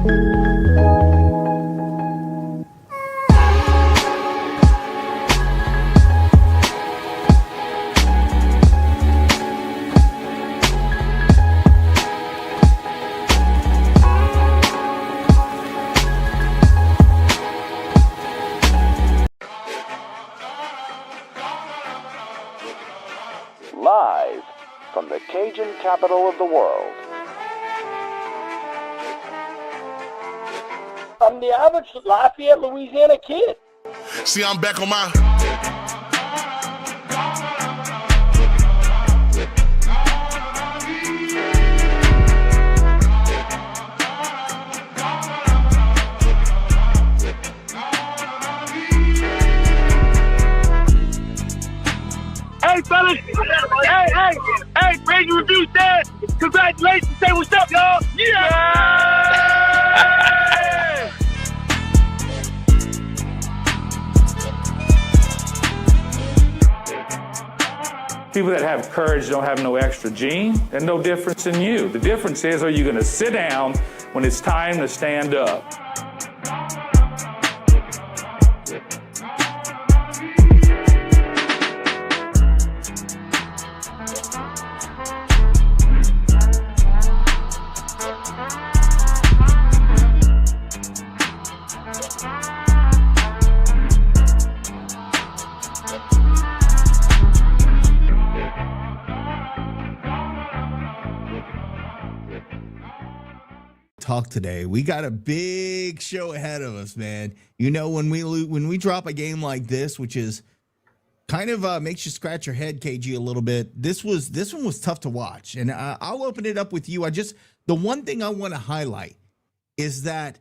Live from the Cajun capital of the world. I'm the average Lafayette, Louisiana kid. See, I'm back on my... Hey, fellas. Hey, Brady Review said, congratulations. Say what's up, y'all. Yeah! People that have courage don't have no extra gene and no difference in you. The difference is, are you going to sit down when it's time to stand up? Talk today. We got a big show ahead of us, man. You know, when we drop a game like this, which is kind of makes you scratch your head, KG, a little bit. This one was tough to watch, and I'll open it up with you. The one thing I want to highlight is that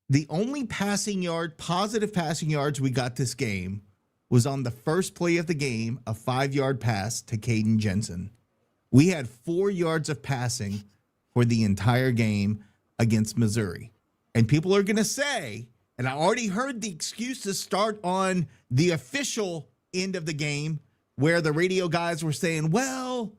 the only positive passing yards we got this game was on the first play of the game, a 5-yard pass to Caden Jensen. We had 4 yards of passing for the entire game against Missouri. And people are going to say, and I already heard the excuses start on the official end of the game where the radio guys were saying, well,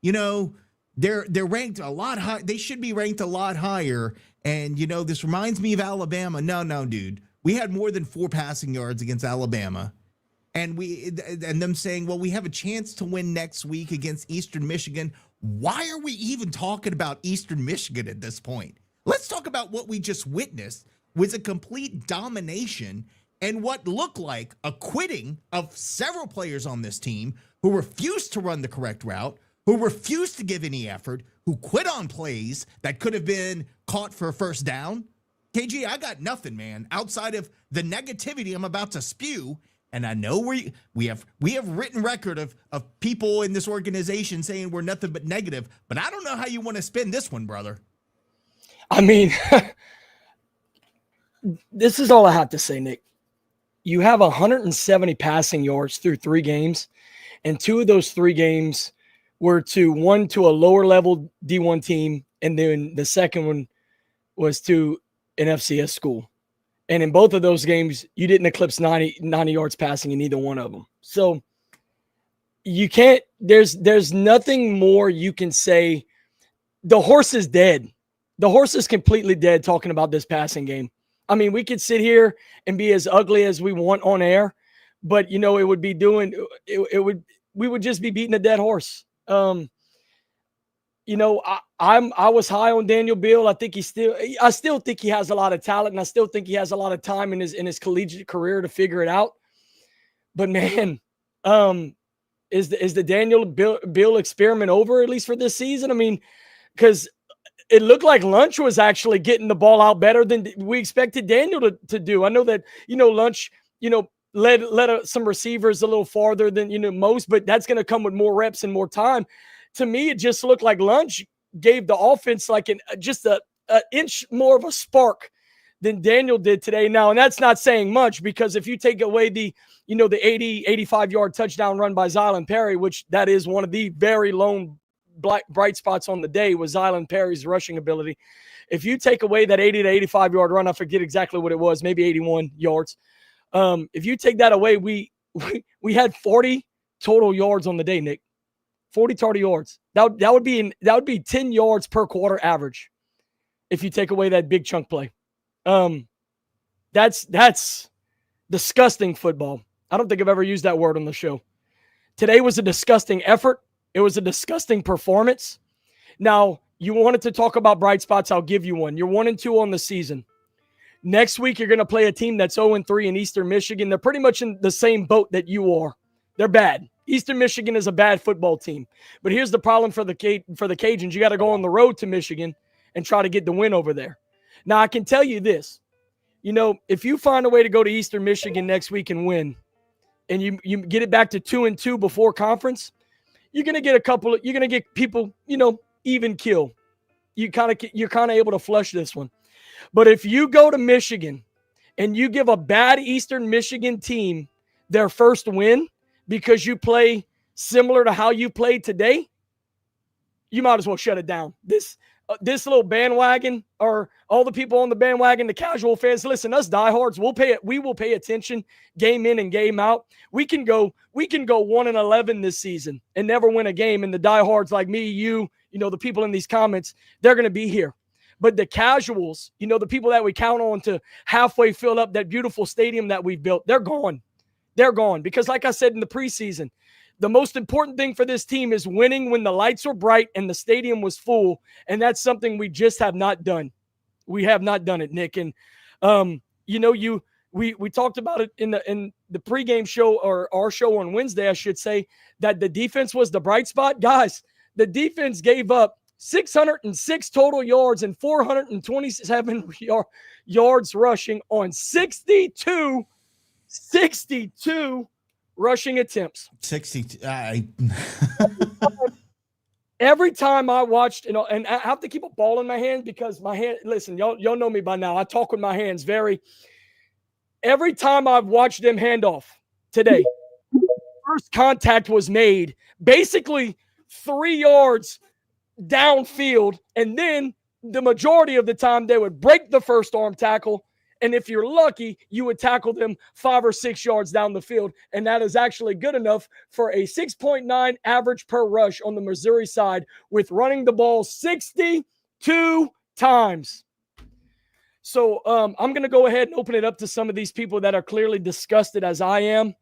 you know, they're ranked a lot high. They should be ranked a lot higher. And, you know, this reminds me of Alabama. No, dude. We had more than 4 passing yards against Alabama. And them saying, well, we have a chance to win next week against Eastern Michigan. Why are we even talking about Eastern Michigan at this point? Let's talk about what we just witnessed was a complete domination and what looked like a quitting of several players on this team who refused to run the correct route, who refused to give any effort, who quit on plays that could have been caught for a first down. KG, I got nothing, man, outside of the negativity I'm about to spew. And I know we have written record of people in this organization saying we're nothing but negative, but I don't know how you want to spin this one, brother. I mean, this is all I have to say, Nick. You have 170 passing yards through 3 games, and 2 of those 3 games were one to a lower level D1 team, and then the second one was to an FCS school. And in both of those games, you didn't eclipse 90 yards passing in either one of them. So you can't – there's nothing more you can say. The horse is dead. The horse is completely dead talking about this passing game. I mean, we could sit here and be as ugly as we want on air, but, you know, we would just be beating a dead horse. You know, I was high on Daniel Beal. I still think he has a lot of talent, and I still think he has a lot of time in his collegiate career to figure it out. But man, is the Daniel Beal experiment over, at least for this season? I mean, because it looked like Lunch was actually getting the ball out better than we expected Daniel to do. I know that, you know, Lunch, you know, led some receivers a little farther than, you know, most, but that's going to come with more reps and more time. To me, it just looked like Lunch gave the offense like just an inch more of a spark than Daniel did today. Now, and that's not saying much, because if you take away the 85-yard touchdown run by Zylan Perry, which that is one of the very lone bright spots on the day, was Zylan Perry's rushing ability. If you take away that 80 to 85-yard run, I forget exactly what it was, maybe 81 yards. If you take that away, we had 40 total yards on the day, Nick. 40 total yards. That would be 10 yards per quarter average. if you take away that big chunk play. That's disgusting football. I don't think I've ever used that word on the show. Today was a disgusting effort. It was a disgusting performance. Now, you wanted to talk about bright spots. I'll give you one. You're 1-2 on the season. Next week, you're going to play a team that's 0-3 in Eastern Michigan. They're pretty much in the same boat that you are. They're bad. Eastern Michigan is a bad football team. But here's the problem for the Cajuns. You got to go on the road to Michigan and try to get the win over there. Now, I can tell you this. If you find a way to go to Eastern Michigan next week and win, and you get it back to 2-2 before conference, you're going to get people, even kill. You're kind of able to flush this one. But if you go to Michigan and you give a bad Eastern Michigan team their first win because you play similar to how you played today, you might as well shut it down. This little bandwagon, or all the people on the bandwagon, the casual fans, listen, us diehards, we will pay attention game in and game out. We can go 1-11 this season and never win a game. And the diehards like me, the people in these comments, they're going to be here. But the casuals, the people that we count on to halfway fill up that beautiful stadium that we've built, they're gone. They're gone. Because like I said in the preseason, the most important thing for this team is winning when the lights were bright and the stadium was full. And that's something we just have not done. We have not done it, Nick. And, we talked about it in the pregame show, or our show on Wednesday, I should say, that the defense was the bright spot. Guys, the defense gave up 606 total yards and 427 yards rushing on 62 rushing attempts. 60. Every time I watched, and I have to keep a ball in my hand because my hand, listen, y'all know me by now. I talk with my hands every time I've watched them hand off today, first contact was made basically 3 yards downfield, and then the majority of the time they would break the first arm tackle, and if you're lucky, you would tackle them 5 or 6 yards down the field, and that is actually good enough for a 6.9 average per rush on the Missouri side, with running the ball 62 times. So I'm going to go ahead and open it up to some of these people that are clearly disgusted as I am.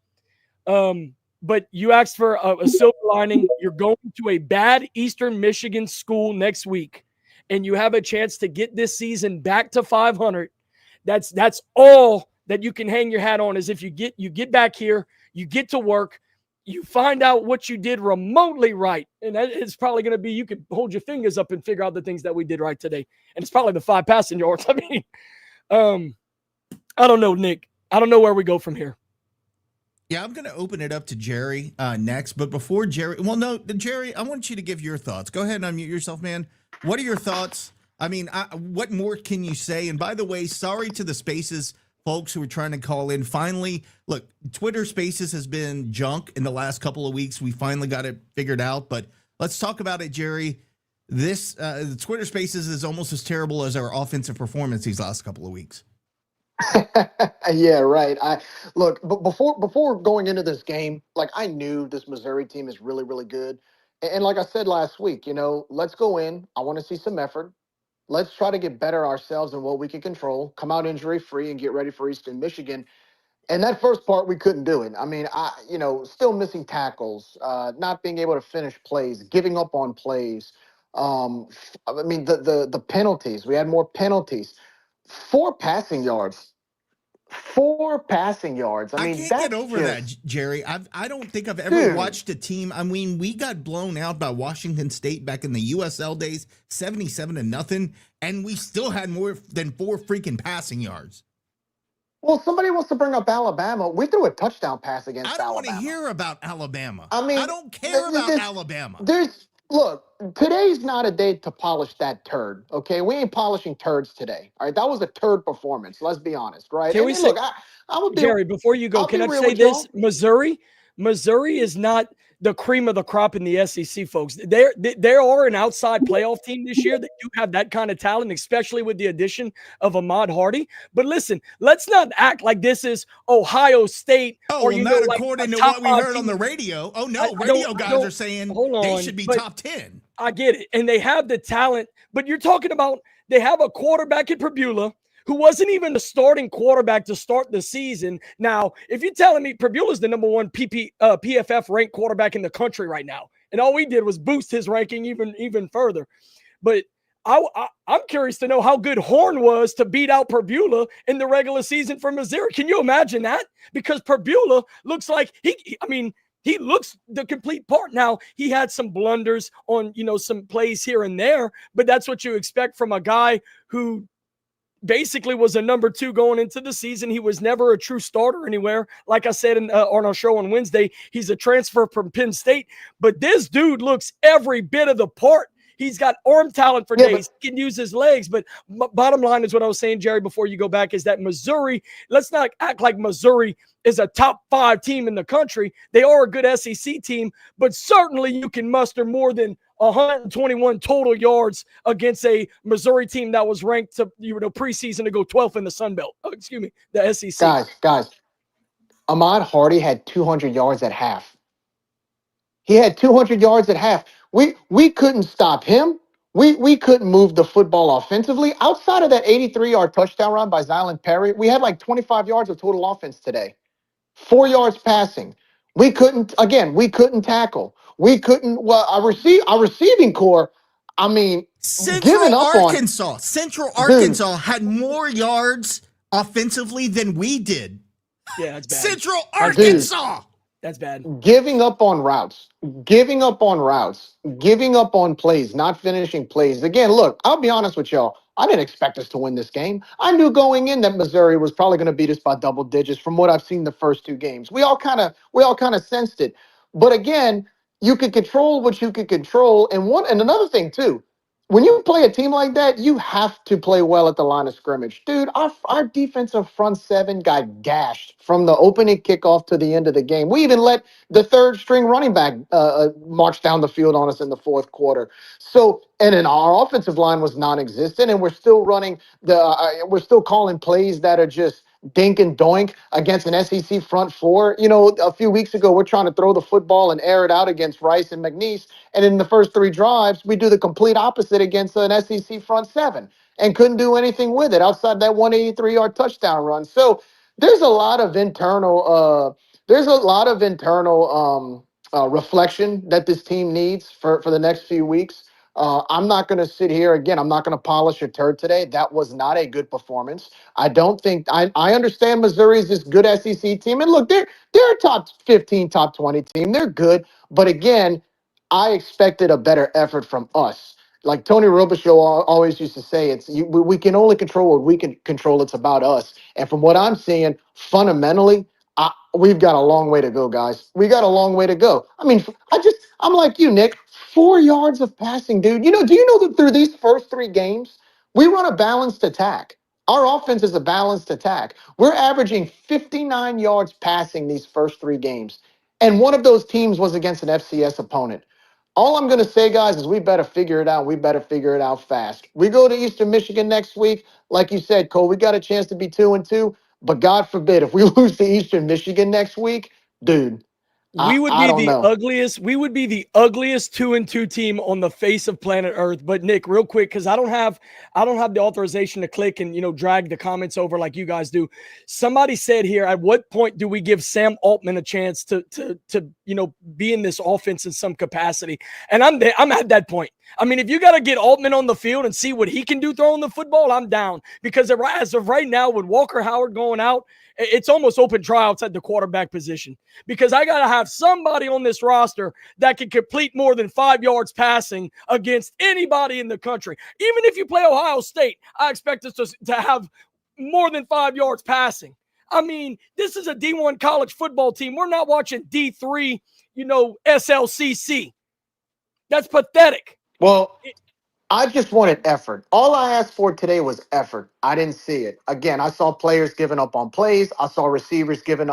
But you asked for a silver lining. You're going to a bad Eastern Michigan school next week, and you have a chance to get this season back to 500. That's all that you can hang your hat on, is if you get back here, you get to work, you find out what you did remotely right. And that is probably going to be, you can hold your fingers up and figure out the things that we did right today. And it's probably the 5 passing yards. I mean, I don't know, Nick. I don't know where we go from here. Yeah, I'm going to open it up to Jerry next. But before Jerry, Jerry, I want you to give your thoughts. Go ahead and unmute yourself, man. What are your thoughts? I mean, what more can you say? And by the way, sorry to the Spaces folks who are trying to call in. Finally, look, Twitter Spaces has been junk in the last couple of weeks. We finally got it figured out. But let's talk about it, Jerry. This the Twitter Spaces is almost as terrible as our offensive performance these last couple of weeks. Yeah, right. But before going into this game, I knew this Missouri team is really, really good. And like I said last week, let's go in. I want to see some effort. Let's try to get better ourselves in what we can control, come out injury free, and get ready for Eastern Michigan. And that first part, we couldn't do it. I mean, still missing tackles, not being able to finish plays, giving up on plays. The penalties. We had more penalties. 4 passing yards. 4 passing yards. I can't get over that, Jerry. I don't think I've ever watched a team. I mean, we got blown out by Washington State back in the USL days, 77-0, and we still had more than 4 freaking passing yards. Well, somebody wants to bring up Alabama. We threw a touchdown pass against Alabama. I don't want to hear about Alabama. I mean, I don't care about Alabama. Look, today's not a day to polish that turd, okay? We ain't polishing turds today, all right? That was a turd performance, let's be honest, right? Can we say, Jerry, before you go, can I say this? Missouri is not the cream of the crop in the SEC, folks. There are an outside playoff team this year that do have that kind of talent, especially with the addition of Ahmad Hardy. But listen, let's not act like this is Ohio State. Oh, or, according to what we heard on the radio. Oh, no, radio guys are saying they should be top 10. I get it. And they have the talent, but you're talking about they have a quarterback at Prbula who wasn't even the starting quarterback to start the season. Now, if you're telling me Prbula's the number one PFF ranked quarterback in the country right now, and all we did was boost his ranking even further. But I'm curious to know how good Horn was to beat out Prbula in the regular season for Missouri. Can you imagine that? Because Prbula looks like he looks the complete part. Now, he had some blunders on, some plays here and there, but that's what you expect from a guy who basically was a number 2 going into the season. He was never a true starter anywhere. Like I said on our show on Wednesday, he's a transfer from Penn State, but this dude looks every bit of the part. He's got arm talent for days. He can use his legs. But bottom line is what I was saying, Jerry, before you go back, is that Missouri, let's not act like Missouri is a top 5 team in the country. They are a good SEC team, but certainly you can muster more than 121 total yards against a Missouri team that was ranked to preseason to go 12th in the Sun Belt. Oh, excuse me, the SEC. Guys, Ahmad Hardy had 200 yards at half. He had 200 yards at half. We couldn't stop him. We couldn't move the football offensively. Outside of that 83-yard touchdown run by Zylan Perry, we had like 25 yards of total offense today. 4 yards passing. We couldn't tackle. We couldn't, our receiving core, Central Arkansas had more yards offensively than we did. Yeah, that's bad. Central Arkansas. Dude, that's bad. Giving up on routes, giving up on plays, not finishing plays. Again, look, I'll be honest with y'all. I didn't expect us to win this game. I knew going in that Missouri was probably going to beat us by double digits from what I've seen the first 2 games. We all kind of sensed it. But again, you could control what you could control. And another thing too, when you play a team like that, you have to play well at the line of scrimmage. Dude, our defensive front 7 got gashed from the opening kickoff to the end of the game. We even let the 3rd string running back march down the field on us in the 4th quarter. So, and then our offensive line was non-existent, and we're still running we're still calling plays that are just dink and doink against an SEC front 4. A few weeks ago, we're trying to throw the football and air it out against Rice and McNeese. And in the first 3 drives, we do the complete opposite against an SEC front 7 and couldn't do anything with it outside that 183-yard touchdown run. So there's a lot of internal reflection that this team needs for the next few weeks. I'm not going to sit here again. I'm not going to polish a turd today. That was not a good performance. I don't think I understand Missouri is this good SEC team. And look, they're a top 15, top 20 team. They're good. But again, I expected a better effort from us. Like Tony Robichaux always used to say, we can only control what we can control. It's about us. And from what I'm seeing, fundamentally, we've got a long way to go, guys. We got a long way to go. I'm like you, Nick. 4 yards of passing, dude. Do you know that through these first 3 games, we run a balanced attack? Our offense is a balanced attack. We're averaging 59 yards passing these first 3 games. And one of those teams was against an FCS opponent. All I'm going to say, guys, is we better figure it out. We better figure it out fast. We go to Eastern Michigan next week. Like you said, Cole, we got a chance to be 2-2. But God forbid, if we lose to Eastern Michigan next week, dude, We would be the ugliest 2-2 team on the face of planet Earth. But Nick, real quick, because I don't have the authorization to click and drag the comments over like you guys do. Somebody said here, at what point do we give Sam Altman a chance to be in this offense in some capacity? And I'm there. I'm at that point. If you got to get Altman on the field and see what he can do throwing the football, I'm down. Because as of right now, with Walker Howard going out, it's almost open tryouts at the quarterback position, because I got to have somebody on this roster that can complete more than 5 yards passing against anybody in the country. Even if you play Ohio State, I expect us to have more than 5 yards passing. This is a D1 college football team. We're not watching D3, SLCC. That's pathetic. Well, I just wanted effort. All I asked for today was effort. I didn't see it. Again, I saw players giving up on plays. I saw receivers giving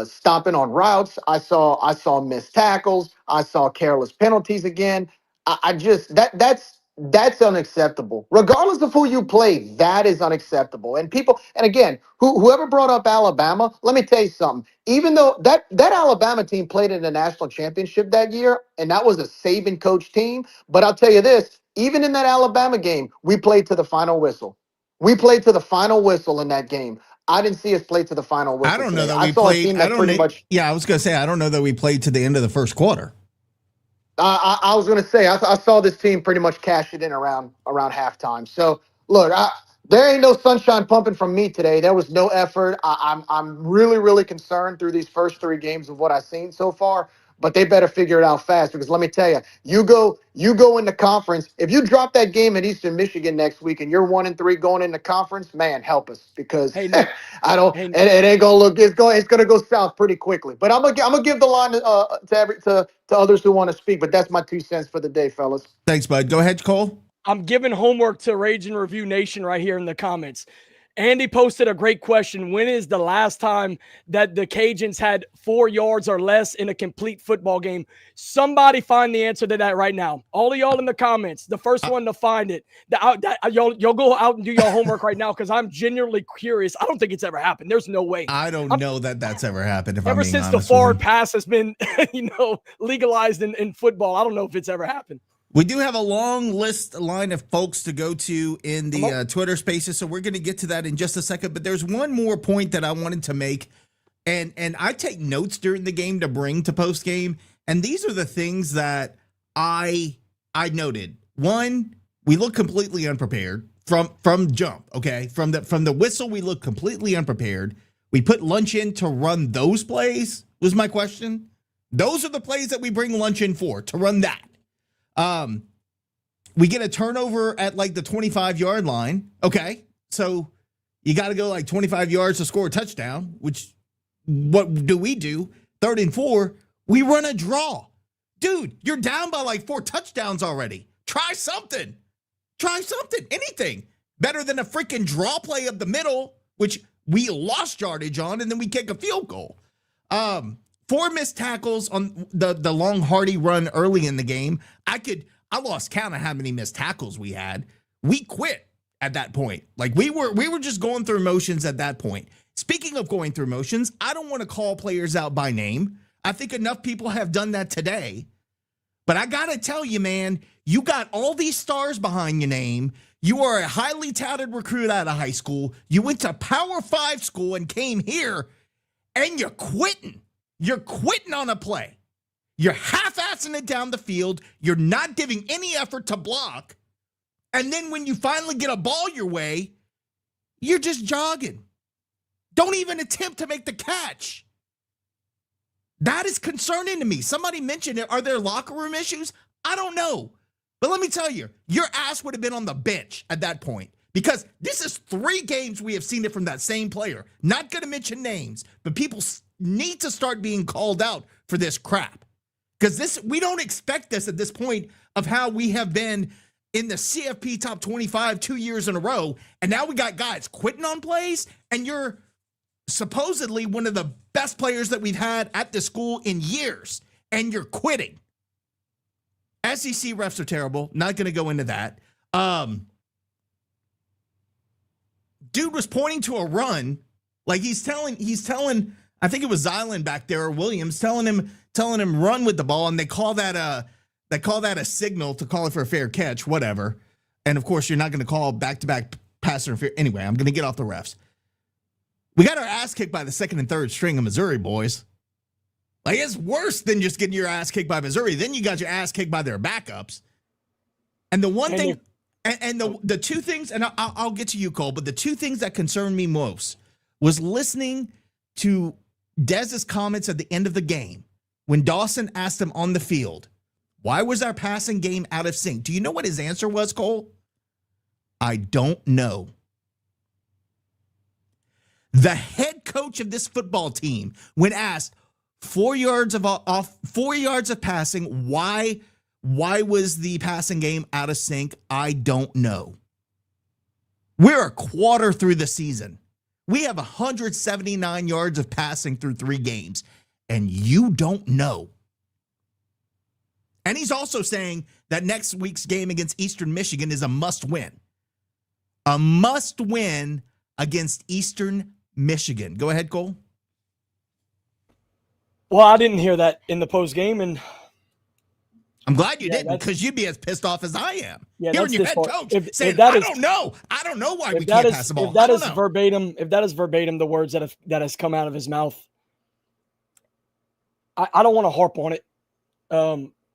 stopping on routes. I saw missed tackles. I saw careless penalties again. That's That's unacceptable. Regardless of who you play, that is unacceptable. And people, and again, whoever brought up Alabama, let me tell you something. Even though that Alabama team played in the national championship that year, and that was a Saban coach team, but I'll tell you this, even in that Alabama game, we played to the final whistle. We played to the final whistle in that game. I didn't see us play to the final whistle I don't know today. that I we saw a played. team I that don't pretty know. much. Yeah, I was going to say, I don't know that we played to the end of the first quarter. I was going to say I saw this team pretty much cash it in around halftime. So look, there ain't no sunshine pumping from me today. There was no effort. I'm really concerned through these first 3 games of what I've seen so far. But they better figure it out fast, because let me tell you, you go in the conference. If you drop that game at Eastern Michigan next week and you're 1-3 going in the conference, man, help us, because Hey, Nick. I don't. Hey, It ain't gonna look. It's gonna go south pretty quickly. But I'm gonna give the line to others who want to speak. But that's my 2 cents for the day, fellas. Thanks, bud. Go ahead, Cole. I'm giving homework to Rage and Review Nation right here in the comments. Andy posted a great question. When is the last time that the Cajuns had 4 yards or less in a complete football game? Somebody find the answer to that right now. All of y'all in the comments, the first one to find it. Y'all go out and do your homework right now, because I'm genuinely curious. I don't think it's ever happened. There's no way. I don't know that that's ever happened. If Ever I'm being since the honest with forward you. pass has been, legalized in football, I don't know if it's ever happened. We do have a long line of folks to go to in the Twitter Spaces, so we're going to get to that in just a second. But there's one more point that I wanted to make, and I take notes during the game to bring to post game, and these are the things that I noted. One, we look completely unprepared from jump. Okay, from the whistle, we look completely unprepared. We put Lunch in to run those plays. Was my question? Those are the plays that we bring Lunch in for, to run that. We get a turnover at like the 25-yard line. Okay. So you got to go like 25 yards to score a touchdown, which what do? 3rd and 4, we run a draw. Dude, you're down by like 4 touchdowns already. Try something. Anything. Better than a freaking draw play up the middle, which we lost yardage on, and then we kick a field goal. 4 missed tackles on the long Hardy run early in the game. I lost count of how many missed tackles we had. We quit at that point. Like we were just going through motions at that point. Speaking of going through motions, I don't want to call players out by name. I think enough people have done that today. But I got to tell you, man, you got all these stars behind your name. You are a highly touted recruit out of high school. You went to Power 5 school and came here, and you're quitting. You're quitting on a play. You're half-assing it down the field. You're not giving any effort to block. And then when you finally get a ball your way, you're just jogging. Don't even attempt to make the catch. That is concerning to me. Somebody mentioned it. Are there locker room issues? I don't know. But let me tell you, your ass would have been on the bench at that point, because this is 3 games we have seen it from that same player. Not going to mention names, but people need to start being called out for this crap. Because we don't expect this at this point of how we have been in the CFP top 25 2 years in a row. And now we got guys quitting on plays, and you're supposedly one of the best players that we've had at the school in years, and you're quitting. SEC refs are terrible. Not going to go into that. Dude was pointing to a run. Like he's telling, I think it was Zylan back there, or Williams, telling him run with the ball, and they call that a signal to call it for a fair catch, whatever. And of course, you're not going to call back-to-back pass interference. Anyway, I'm going to get off the refs. We got our ass kicked by the 2nd and 3rd string of Missouri, boys. Like, it's worse than just getting your ass kicked by Missouri. Then you got your ass kicked by their backups. And the one thing, and the 2 things, and I'll get to you, Cole, but the 2 things that concerned me most was listening to Dez's comments at the end of the game when Dawson asked him on the field, why was our passing game out of sync? Do you know what his answer was, Cole? I don't know. The head coach of this football team, when asked 4 yards of passing, why was the passing game out of sync? I don't know. We're a quarter through the season. We have 179 yards of passing through 3 games, and you don't know. And he's also saying that next week's game against Eastern Michigan is a must-win. A must-win against Eastern Michigan. Go ahead, Cole. Well, I didn't hear that in the post game, and I'm glad you didn't, because you'd be as pissed off as I am. Yeah, hearing your this head part. coach If saying, that I is- don't know. I don't know why we if that can't is pass the ball. if that I don't is know. verbatim the words that has come out of his mouth, I don't want to harp on it.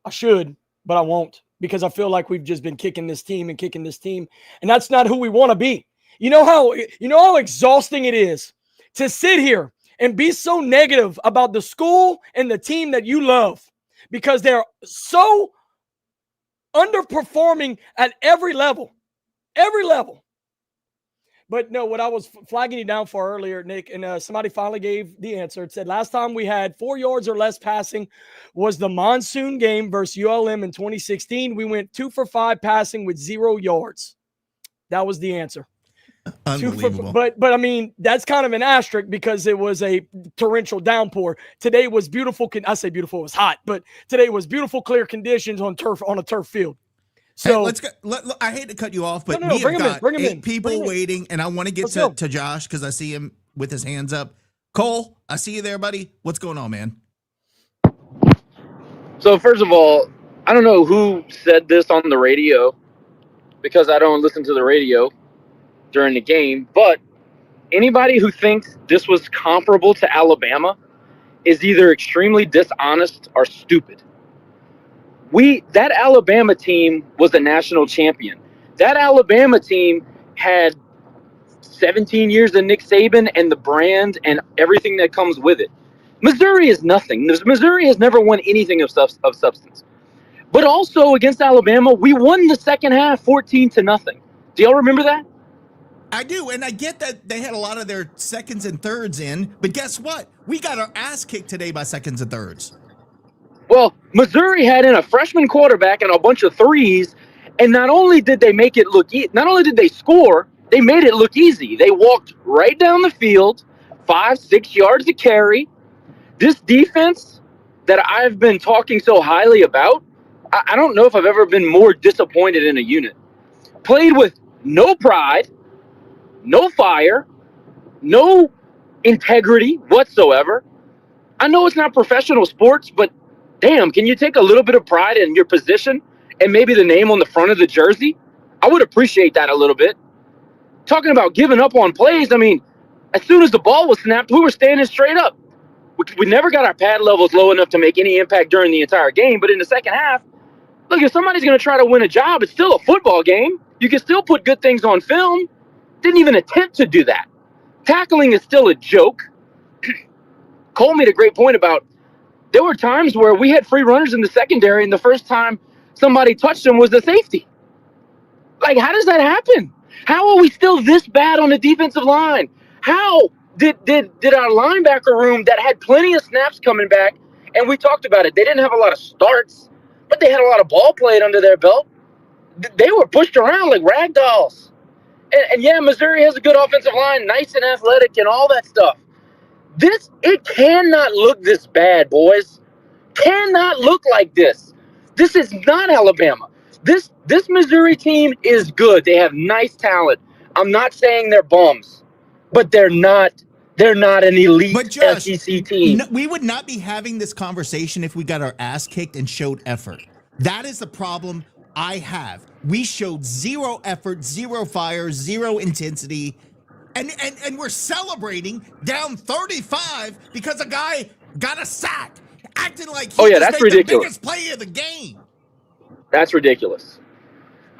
I should, but I won't, because I feel like we've just been kicking this team, and that's not who we want to be. You know how exhausting it is to sit here and be so negative about the school and the team that you love, because they're so underperforming at every level. But no, what I was flagging you down for earlier, Nick, and somebody finally gave the answer. It said last time we had 4 yards or less passing was the monsoon game versus ULM in 2016. We went 2 for 5 passing with 0 yards. That was the answer. Unbelievable. But I mean, that's kind of an asterisk, because it was a torrential downpour. Today was beautiful. I say beautiful, it was hot, but today was beautiful, clear conditions on a turf field. So hey, let's go. I hate to cut you off, but No, we bring have him in, got bring him 8 in, people bring him in. waiting, and I want to get Let's go. to Josh because I see him with his hands up. Cole, I see you there, buddy. What's going on, man? So first of all, I don't know who said this on the radio, because I don't listen to the radio during the game, but anybody who thinks this was comparable to Alabama is either extremely dishonest or stupid. That Alabama team was a national champion. That Alabama team had 17 years of Nick Saban and the brand and everything that comes with it. Missouri is nothing. Missouri has never won anything of substance. But also against Alabama, we won the second half 14-0. Do y'all remember that? I do, and I get that they had a lot of their seconds and thirds in, but guess what? We got our ass kicked today by seconds and thirds. Well, Missouri had in a freshman quarterback and a bunch of threes, and not only did they make it look, not only did they score, they made it look easy. They walked right down the field, 5-6 yards to carry. This defense that I've been talking so highly about, I don't know if I've ever been more disappointed in a unit. Played with no pride, no fire, no integrity whatsoever. I know it's not professional sports, but damn, can you take a little bit of pride in your position and maybe the name on the front of the jersey? I would appreciate that a little bit. Talking about giving up on plays, I mean, as soon as the ball was snapped, we were standing straight up. We never got our pad levels low enough to make any impact during the entire game, but in the second half, look, if somebody's going to try to win a job, it's still a football game. You can still put good things on film. Didn't even attempt to do that. Tackling is still a joke. Cole made a great point about there were times where we had free runners in the secondary, and the first time somebody touched them was the safety. Like, how does that happen? How are we still this bad on the defensive line? How did our linebacker room that had plenty of snaps coming back, and we talked about it, they didn't have a lot of starts, but they had a lot of ball played under their belt. They were pushed around like rag dolls. And yeah, Missouri has a good offensive line, nice and athletic and all that stuff. It cannot look this bad, boys. Cannot look like this. This is not Alabama. This Missouri team is good. They have nice talent. I'm not saying they're bums, but they're not an elite But Josh, SEC team. no, we would not be having this conversation if we got our ass kicked and showed effort. That is the problem I have. We showed zero effort, zero fire, zero intensity, and we're celebrating down 35 because a guy got a sack, acting like he that's made ridiculous. the biggest play of the game. That's ridiculous.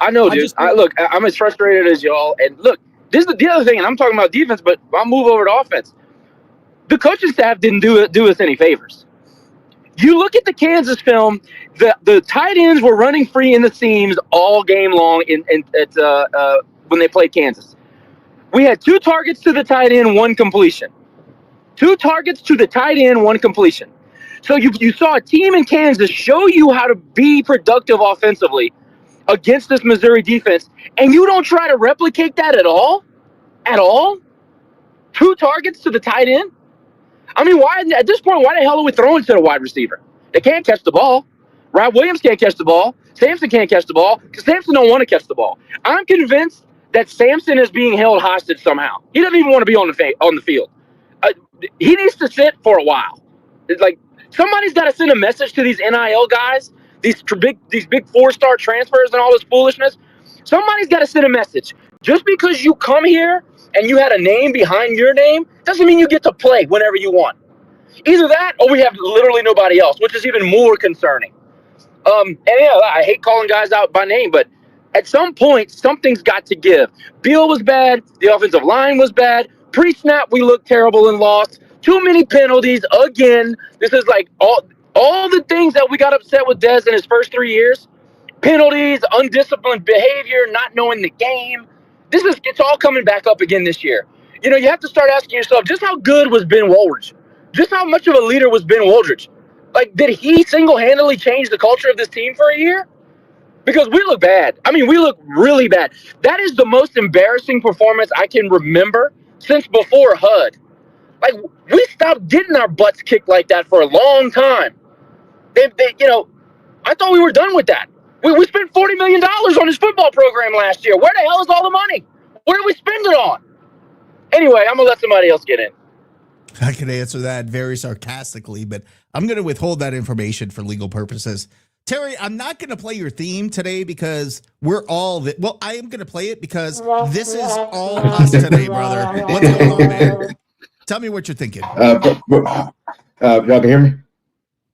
I know, dude. I'm as frustrated as y'all. And look, this is the other thing, and I'm talking about defense, but I'll move over to offense. The coaching staff didn't do us any favors. You look at the Kansas film, the tight ends were running free in the seams all game long when they played Kansas. We had 2 targets to the tight end, 1 completion. 2 targets to the tight end, 1 completion. So you saw a team in Kansas show you how to be productive offensively against this Missouri defense, and you don't try to replicate that at all? At all? 2 targets to the tight end? I mean, why at this point, why the hell are we throwing to the wide receiver? They can't catch the ball. Rob Williams can't catch the ball. Sampson can't catch the ball because Sampson don't want to catch the ball. I'm convinced that Sampson is being held hostage somehow. He doesn't even want to be on the field. He needs to sit for a while. It's like somebody's got to send a message to these NIL guys, these big 4-star transfers and all this foolishness. Somebody's got to send a message. Just because you come here and you had a name behind your name doesn't mean you get to play whenever you want. Either that or we have literally nobody else, which is even more concerning. And yeah, I hate calling guys out by name, but at some point, something's got to give. Beal was bad. The offensive line was bad. Pre-snap, we looked terrible and lost. Too many penalties again. This is like all the things that we got upset with Dez in his first 3 years. Penalties, undisciplined behavior, not knowing the game. It's all coming back up again this year. You know, you have to start asking yourself, just how good was Ben Woldridge? Just how much of a leader was Ben Woldridge? Like, did he single-handedly change the culture of this team for a year? Because we look bad. I mean, we look really bad. That is the most embarrassing performance I can remember since before HUD. Like, we stopped getting our butts kicked like that for a long time. I thought we were done with that. We spent $40 million on this football program last year. Where the hell is all the money? Where did we spend it on? Anyway, I'm going to let somebody else get in. I can answer that very sarcastically, but I'm going to withhold that information for legal purposes. Terry, I'm not going to play your theme today because we're all I am going to play it because this is all us today, brother. What's going on, man? Tell me what you're thinking. Y'all can hear me?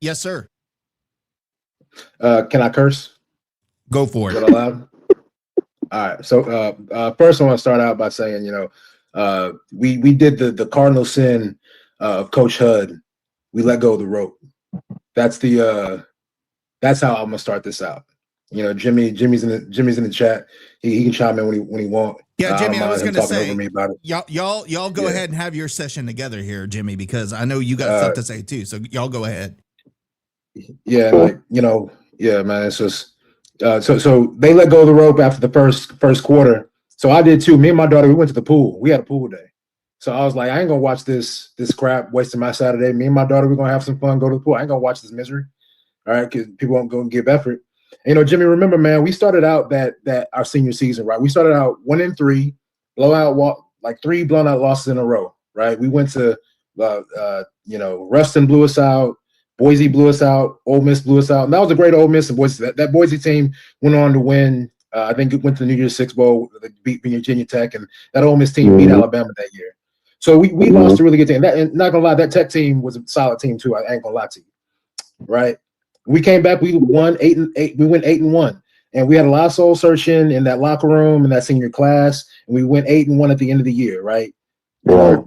Yes, sir. Can I curse? Go for it. Is that allowed? All right. So first I want to start out by saying, we did the cardinal sin of Coach HUD. We let go of the rope. That's how I'm gonna start this out. You know, Jimmy's in the chat. He can chime in when he wants. Yeah, Jimmy, I was gonna say, over me about it. y'all go ahead and have your session together here, Jimmy, because I know you got stuff to say too. So y'all go ahead. Yeah, man. It's just so they let go of the rope after the first quarter. So I did too. Me and my daughter, we went to the pool. We had a pool day. So I was like, I ain't gonna watch this crap, wasting my Saturday. Me and my daughter, we're gonna have some fun, go to the pool. I ain't gonna watch this misery. All right, because people won't go and give effort. And, Jimmy, remember, man, we started out that our senior season, right? We started out 1-3, like 3 blown out losses in a row, right? We went to Ruston blew us out, Boise blew us out, Ole Miss blew us out. And that was a great Ole Miss and Boise. That Boise team went on to win. I think it went to the New Year's Six Bowl. They beat Virginia Tech, and that Ole Miss team beat Alabama that year. So we lost a really good team. And not gonna lie, that Tech team was a solid team too. I ain't gonna lie to you, right? We came back. We won 8-8. We went 8-1, and we had a lot of soul searching in that locker room in that senior class. And we went 8-1 at the end of the year, right? Right.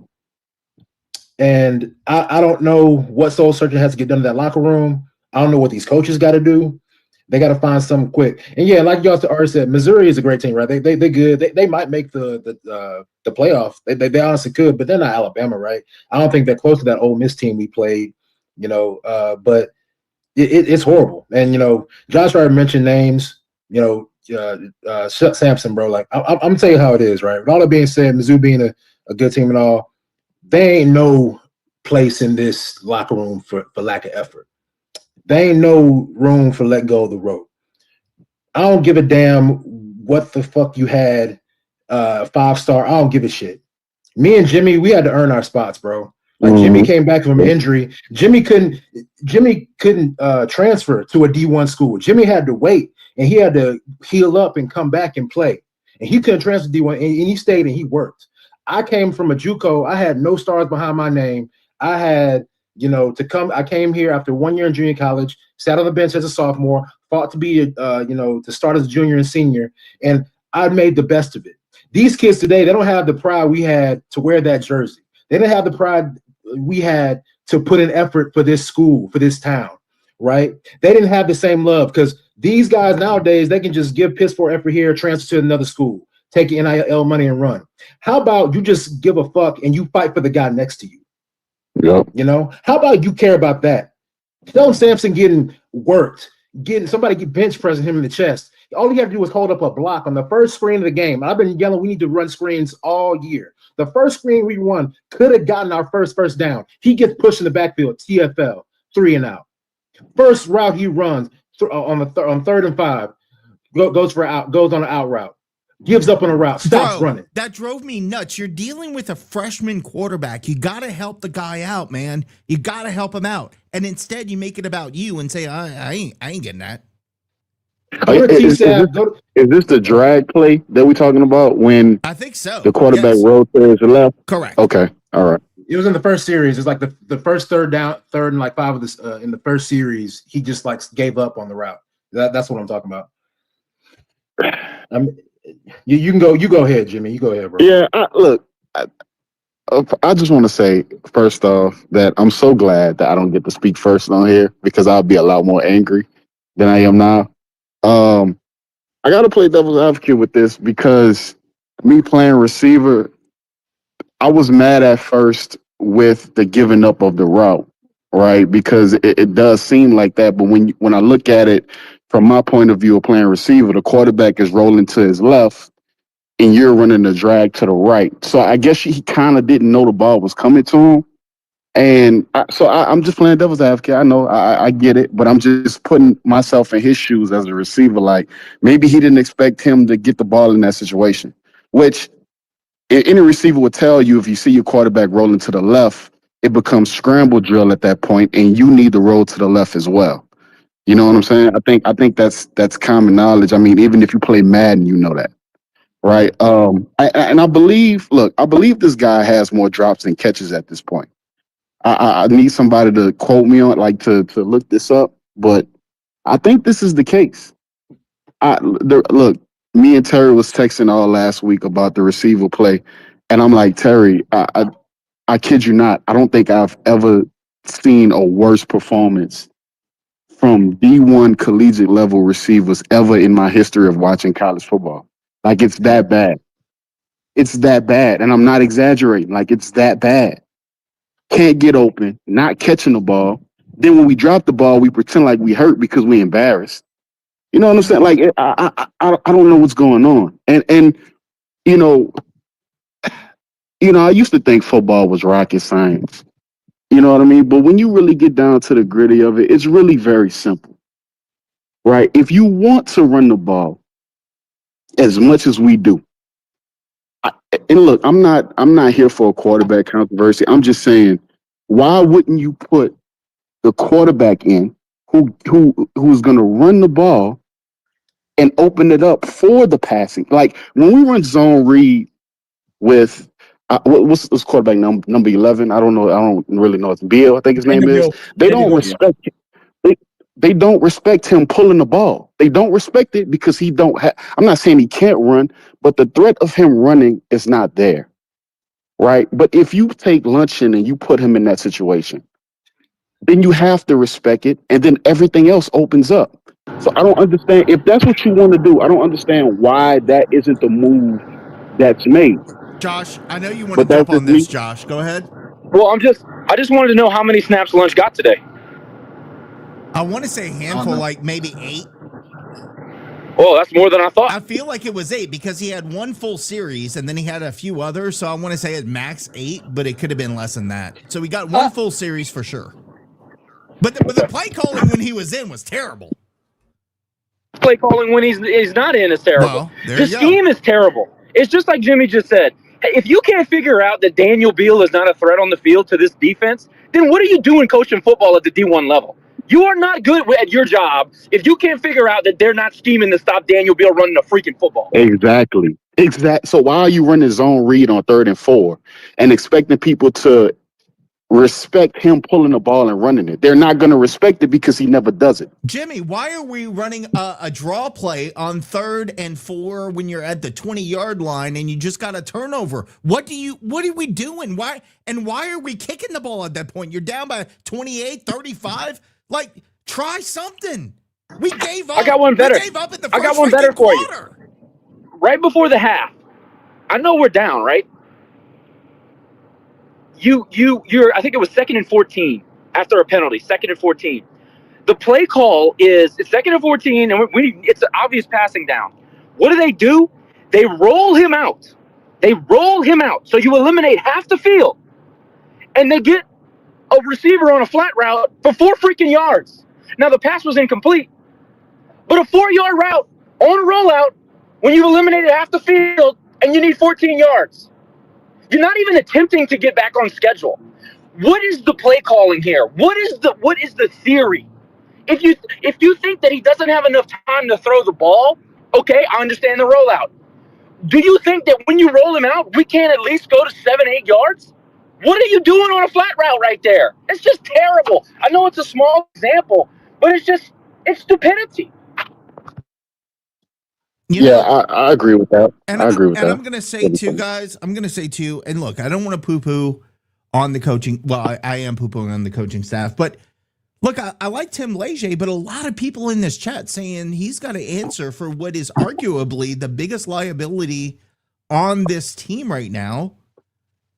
And I don't know what soul searching has to get done in that locker room. I don't know what these coaches got to do. They got to find something quick. And yeah, like y'all already said, Missouri is a great team, right? They good. They might make the playoff. They honestly could, but they're not Alabama, right? I don't think they're close to that Ole Miss team we played, but it's horrible. And Josh already mentioned names. Sampson, bro. Like I'm gonna tell you how it is, right? With all that being said, Mizzou being a good team and all, they ain't no place in this locker room for lack of effort. They ain't no room for let go of the rope. I don't give a damn what the fuck you had 5-star. I don't give a shit. Me and Jimmy, we had to earn our spots, bro. Like Jimmy came back from injury. Jimmy couldn't transfer to a D1 school. Jimmy had to wait, and he had to heal up and come back and play. And he couldn't transfer to D1, and he stayed and he worked. I came from a JUCO. I had no stars behind my name. I had, I came here after 1 year in junior college, sat on the bench as a sophomore, fought to be, to start as a junior and senior, and I made the best of it. These kids today, they don't have the pride we had to wear that jersey. They didn't have the pride we had to put in effort for this school, for this town, right? They didn't have the same love because these guys nowadays, they can just give piss poor effort here, transfer to another school, take your NIL money and run. How about you just give a fuck and you fight for the guy next to you? Yep. How about you care about that? Dylan Sampson getting worked, getting somebody bench pressing him in the chest. All he had to do was hold up a block on the first screen of the game. I've been yelling, we need to run screens all year. The first screen we won could have gotten our first down. He gets pushed in the backfield, TFL, 3 and out. First route he runs, on 3rd and 5, goes on an out route, gives up on a route, stops running. That drove me nuts. You're dealing with a freshman quarterback. You got to help the guy out, man. You got to help him out. And instead, you make it about you and say, I ain't getting that. Is this the drag play that we're talking about when I think so. The quarterback rolled to his left? Correct. Okay. All right. It was in the first series. It's like the first third and like 5 of this in the first series. He just like gave up on the route. That's what I'm talking about. You can go. You go ahead, Jimmy. You go ahead, bro. Yeah. I just want to say first off that I'm so glad that I don't get to speak first on here because I'll be a lot more angry than I am now. I got to play devil's advocate with this because me playing receiver, I was mad at first with the giving up of the route, right? Because it does seem like that. But when I look at it from my point of view of playing receiver, the quarterback is rolling to his left and you're running the drag to the right. So I guess he kind of didn't know the ball was coming to him. And I'm just playing devil's advocate. I know I get it, but I'm just putting myself in his shoes as a receiver. Like maybe he didn't expect him to get the ball in that situation, which any receiver would tell you if you see your quarterback rolling to the left, it becomes scramble drill at that point, and you need to roll to the left as well. You know what I'm saying? I think that's common knowledge. I mean, even if you play Madden, you know that, right? I believe this guy has more drops than catches at this point. I need somebody to quote me on, like to look this up, but I think this is the case. Look, me and Terry was texting all last week about the receiver play, and I'm like, Terry, I kid you not, I don't think I've ever seen a worse performance from D1 collegiate level receivers ever in my history of watching college football. Like it's that bad. It's that bad, and I'm not exaggerating. Like it's that bad. Can't get open, not catching the ball. Then when we drop the ball, we pretend like we hurt because we embarrassed. You know what I'm saying? Like I don't know what's going on. And you know, I used to think football was rocket science. You know what I mean? But when you really get down to the gritty of it, it's really very simple. Right? If you want to run the ball as much as we do, and look, I'm not here for a quarterback controversy. I'm just saying, why wouldn't you put the quarterback in who's going to run the ball and open it up for the passing? Like when we run zone read with what's this quarterback number 11? I don't know. I don't really know. It's Bill. I think his name is. They don't respect. They don't respect him pulling the ball. They don't respect it because he don't have. I'm not saying he can't run, but the threat of him running is not there, right? But if you take Luncheon and you put him in that situation, then you have to respect it, and then everything else opens up. So I don't understand if that's what you want to do. I don't understand why that isn't the move that's made. Josh, I know you want to jump on this. Josh, go ahead. Well, I just wanted to know how many snaps Lunch got today. I want to say a handful, like maybe 8. Oh, that's more than I thought. I feel like it was 8 because he had one full series and then he had a few others. So I want to say at max 8, but it could have been less than that. So we got one full series for sure. But the play calling when he was in was terrible. Play calling when he's not in is terrible. Well, the scheme is terrible. It's just like Jimmy just said. Hey, if you can't figure out that Daniel Beal is not a threat on the field to this defense, then what are you doing coaching football at the D1 level? You are not good at your job if you can't figure out that they're not scheming to stop Daniel Beal running a freaking football. Exactly. So why are you running zone read on 3rd and 4 and expecting people to respect him pulling the ball and running it? They're not going to respect it because he never does it. Jimmy, why are we running a draw play on 3rd and 4 when you're at the 20-yard line and you just got a turnover? What are we doing? Why are we kicking the ball at that point? You're down by 28, 35. Like, try something. We gave up. I got one better. We gave up at the first I got one better for quarter. you. Right before the half, I know we're down, right? You're. I think it was 2nd and 14 after a penalty. 2nd and 14. The play call is it's 2nd and 14, and it's an obvious passing down. What do? They roll him out. So you eliminate half the field, and they get a receiver on a flat route for 4 freaking yards. Now the pass was incomplete, But a 4-yard route on a rollout when you've eliminated half the field and you need 14 yards. You're not even attempting to get back on schedule. What is the play calling here? What is the theory? If you think that he doesn't have enough time to throw the ball, okay, I understand the rollout. Do you think that when you roll him out, we can't at least go to 7-8 yards? What are you doing on a flat route right there? It's just terrible. I know it's a small example, but it's stupidity. I agree with that. And I agree with that. I'm going to say too, guys, and look, I don't want to poo-poo on the coaching. Well, I am poo-pooing on the coaching staff, but look, I like Tim Leger, but a lot of people in this chat saying he's got to answer for what is arguably the biggest liability on this team right now.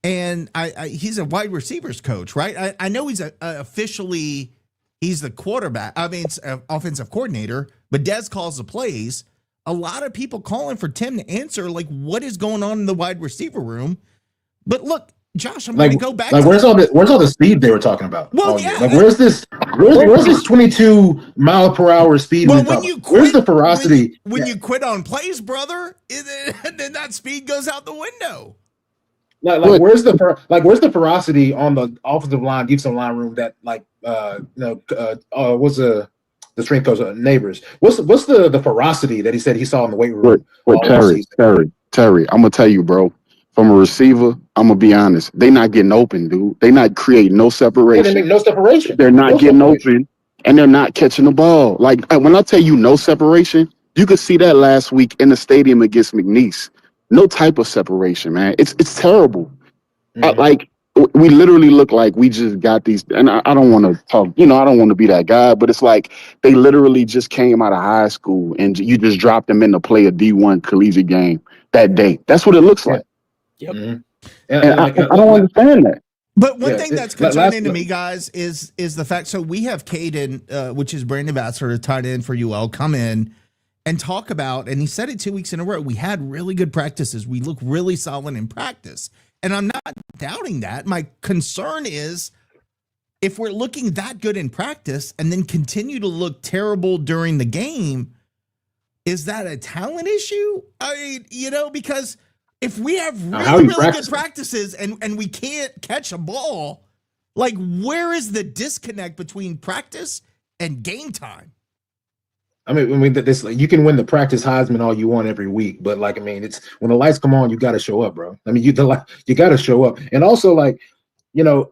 And he's a wide receivers coach, right? I know he's officially he's the quarterback. I mean, it's offensive coordinator, but Des calls the plays. A lot of people calling for Tim to answer, like, what is going on in the wide receiver room. But look, Josh, I'm going to go back. Like, where's all the speed they were talking about? Well, yeah. Like, where's this 22 mile per hour speed? Well, when you quit, where's the ferocity? When you quit on plays, brother, then that speed goes out the window. Like where's the ferocity on the offensive line, defensive line room that what's the strength coach neighbors? What's the ferocity that he said he saw in the weight room? Terry, I'm gonna tell you, bro. From a receiver, I'm gonna be honest. They not getting open, dude. They not creating no separation. They make no separation. They're not getting open, and they're not catching the ball. Like when I tell you no separation, you could see that last week in the stadium against McNeese. No type of separation, man. It's terrible. Mm-hmm. We literally look like we just got these, and I don't want to talk, I don't want to be that guy, but it's like they literally just came out of high school and you just dropped them in to play a D1 collegiate game that day. That's what it looks like. Yep. Mm-hmm. And I don't understand that. But one thing that's concerning to me, guys, is the fact. So we have Caden, which is Brandon Vassar, tight end for UL, come in and talk about, and he said it 2 weeks in a row, we had really good practices. We look really solid in practice. And I'm not doubting that. My concern is if we're looking that good in practice and then continue to look terrible during the game, is that a talent issue? I mean, because if we have really good practices and we can't catch a ball, like where is the disconnect between practice and game time? I mean, this you can win the practice Heisman all you want every week, but it's when the lights come on, you got to show up, bro. I mean, you got to show up, and also in the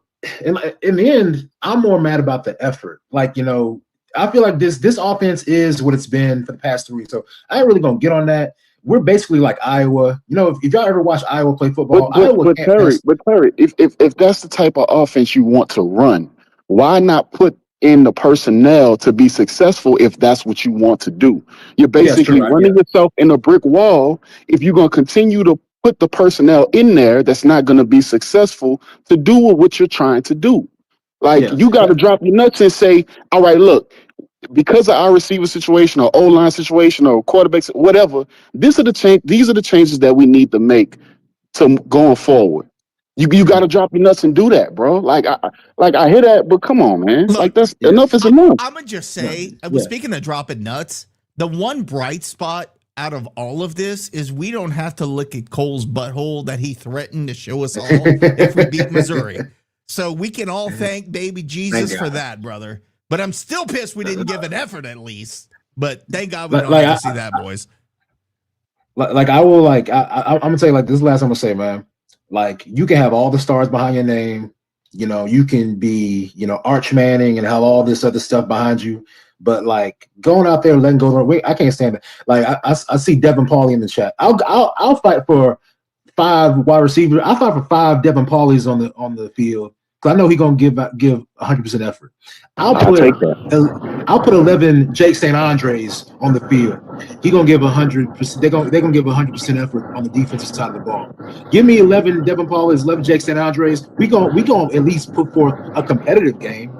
end, I'm more mad about the effort. I feel like this offense is what it's been for the past 3 weeks, so I ain't really gonna get on that. We're basically like Iowa. If y'all ever watch Iowa play football, but Terry, if that's the type of offense you want to run, why not put in the personnel to be successful if that's what you want to do? You're basically running yourself in a brick wall if you're going to continue to put the personnel in there that's not going to be successful to do what you're trying to do. You got to drop your nuts and say, all right, look, because of our receiver situation or O-line situation or quarterbacks, whatever, these are the changes that we need to make to going forward. You got to drop your nuts and do that, bro. I hear that, but come on, man. Look, that's enough is enough. I'm gonna just say, speaking of dropping nuts, the one bright spot out of all of this is we don't have to look at Cole's butthole that he threatened to show us all if we beat Missouri. So we can all thank baby Jesus for that, brother. But I'm still pissed we didn't give an effort at least. But thank God we don't have to see that, boys. I'm gonna tell you this is the last I'm gonna say, man. You can have all the stars behind your name, you can be, Arch Manning and have all this other stuff behind you, but going out there and letting go, I can't stand it. I see Devin Pauly in the chat. I'll fight for 5 wide receivers. I'll fight for 5 Devin Pauly's on the field because I know he's gonna give 100% effort. I'll put 11 Jake St. Andres on the field. He's gonna give 100%. They're gonna give 100% effort on the defensive side of the ball. Give me 11 Devin Pauly's, 11 Jake St. Andres. We gonna at least put forth a competitive game.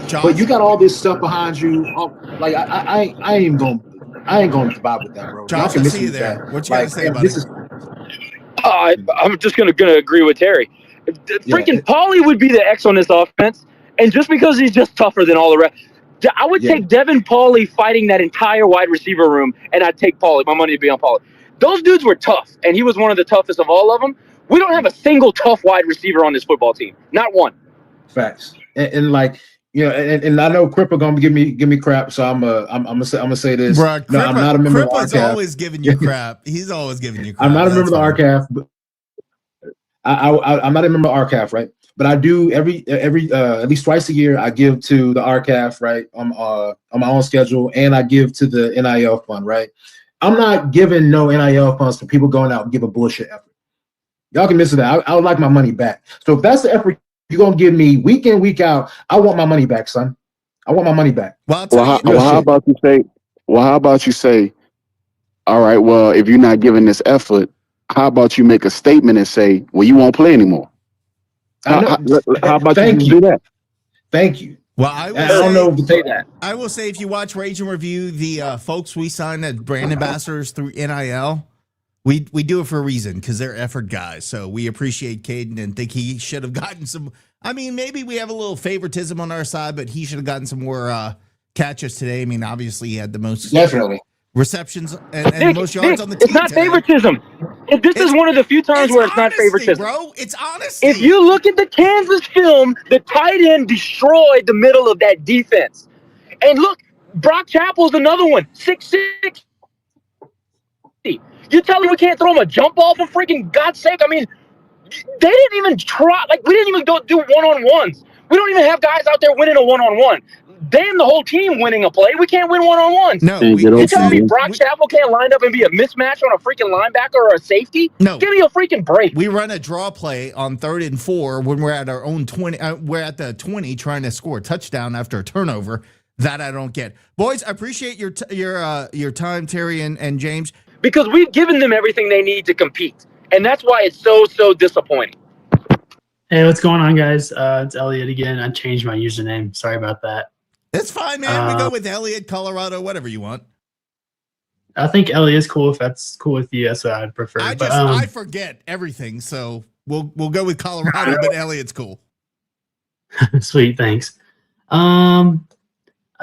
Josh, but you got all this stuff behind you. I ain't gonna vibe with that, bro. Josh, I see you there. What you got to say about this? I'm just gonna agree with Terry. Freaking Pauly would be the X on this offense, and just because he's just tougher than all the rest, I would Yeah. take Devin Pauly fighting that entire wide receiver room, and I'd take Pauly. My money would be on Pauly. Those dudes were tough, and he was one of the toughest of all of them. We don't have a single tough wide receiver on this football team. Not one. Facts. And like, and I know Cripper gonna give me crap, so I'm gonna say this. Bruh, No, I'm not a member of the Crippa's RCAF. always giving you crap. He's always giving you crap. I'm not a member of the That's fine. RCAF, but I'm not a member of RCAF, right? But I do every at least twice a year I give to the RCAF, right? On my own schedule, and I give to the NIL fund, right? I'm not giving no NIL funds for people going out and give a bullshit effort. Y'all can miss that. I would like my money back. So if that's the effort you're gonna give me week in, week out, I want my money back, son. I want my money back. Well, I'll tell you. How about you say? Well, how about you say? All right. Well, if you're not giving this effort, how about you make a statement and say, "Well, you won't play anymore." How about you do that? Thank you. Well, I don't know if to say that. I will say, if you watch Rage and Review, the folks we signed as brand ambassadors through NIL, we do it for a reason, because they're effort guys. So we appreciate Caden and think he should have gotten some. I mean, maybe we have a little favoritism on our side, but he should have gotten some more catches today. I mean, obviously he had the most receptions and the most yards on the team. It's not today. favoritism. This is one of the few times where it's not favoritism, bro. It's honesty. If you look at the Kansas film, the tight end destroyed the middle of that defense. And look, Brock Chappell's another one, 6'6". You tell me we can't throw him a jump ball for freaking God's sake? I mean, they didn't even try. Like, we didn't even do one-on-ones. We don't even have guys out there winning a one-on-one. Damn the whole team winning a play. We can't win one-on-ones. No, you tell me Brock Chappell can't line up and be a mismatch on a freaking linebacker or a safety? No. Give me a freaking break. We run a draw play on 3rd and 4 when we're at our own 20. We're at the 20 trying to score a touchdown after a turnover. That I don't get. Boys, I appreciate your time, Terry and James. Because we've given them everything they need to compete. And that's why it's so disappointing. Hey, what's going on, guys? It's Elliot again. I changed my username. Sorry about that. It's fine, man. We go with Elliot, Colorado, whatever you want. I think Elliot's cool if that's cool with you. That's what I'd prefer. I forget everything, so we'll go with Colorado, but Elliot's cool. Sweet, thanks. I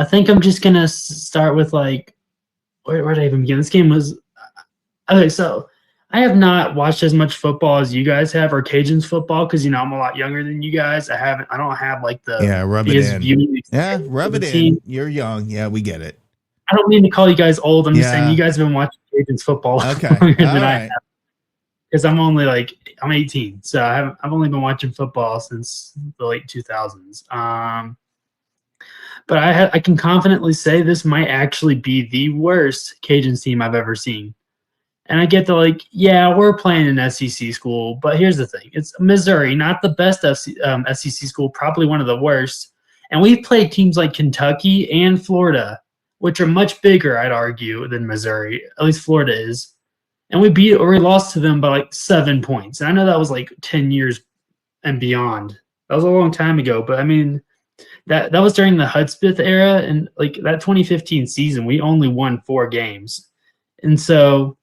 think I'm just gonna start with like, where did I even begin? This game was okay. So I have not watched as much football as you guys have, or Cajuns football, because I'm a lot younger than you guys. I don't have like the rub it in. Rub it in. You're young. Yeah, we get it. I don't mean to call you guys old. I'm just saying you guys have been watching Cajuns football longer than I have. Because I'm only I'm 18, so I've only been watching football since the late 2000s. But I can confidently say this might actually be the worst Cajuns team I've ever seen. And I get we're playing an SEC school, but here's the thing. It's Missouri, not the best SEC school, probably one of the worst. And we've played teams like Kentucky and Florida, which are much bigger, I'd argue, than Missouri. At least Florida is. And we lost to them by 7 points. And I know that was 10 years and beyond. That was a long time ago, but I mean, that was during the Hudspeth era, and that 2015 season, we only won 4 games. And so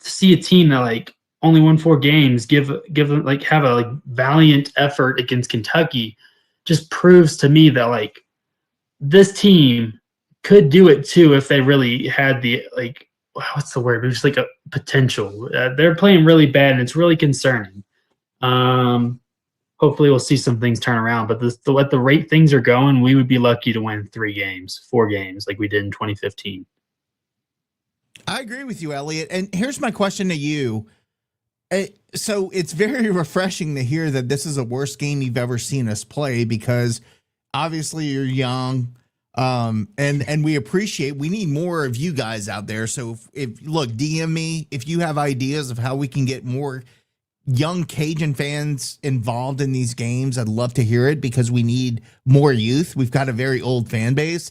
to see a team that only won 4 games have a valiant effort against Kentucky just proves to me that this team could do it too if they really had the what's the word? It's just a potential. They're playing really bad, and it's really concerning. Hopefully we'll see some things turn around, but at the rate things are going, we would be lucky to win 4 games like we did in 2015. I agree with you, Elliot. And here's my question to you. So it's very refreshing to hear that this is the worst game you've ever seen us play, because obviously you're young. And we need more of you guys out there. So if DM me, if you have ideas of how we can get more young Cajun fans involved in these games, I'd love to hear it, because we need more youth. We've got a very old fan base.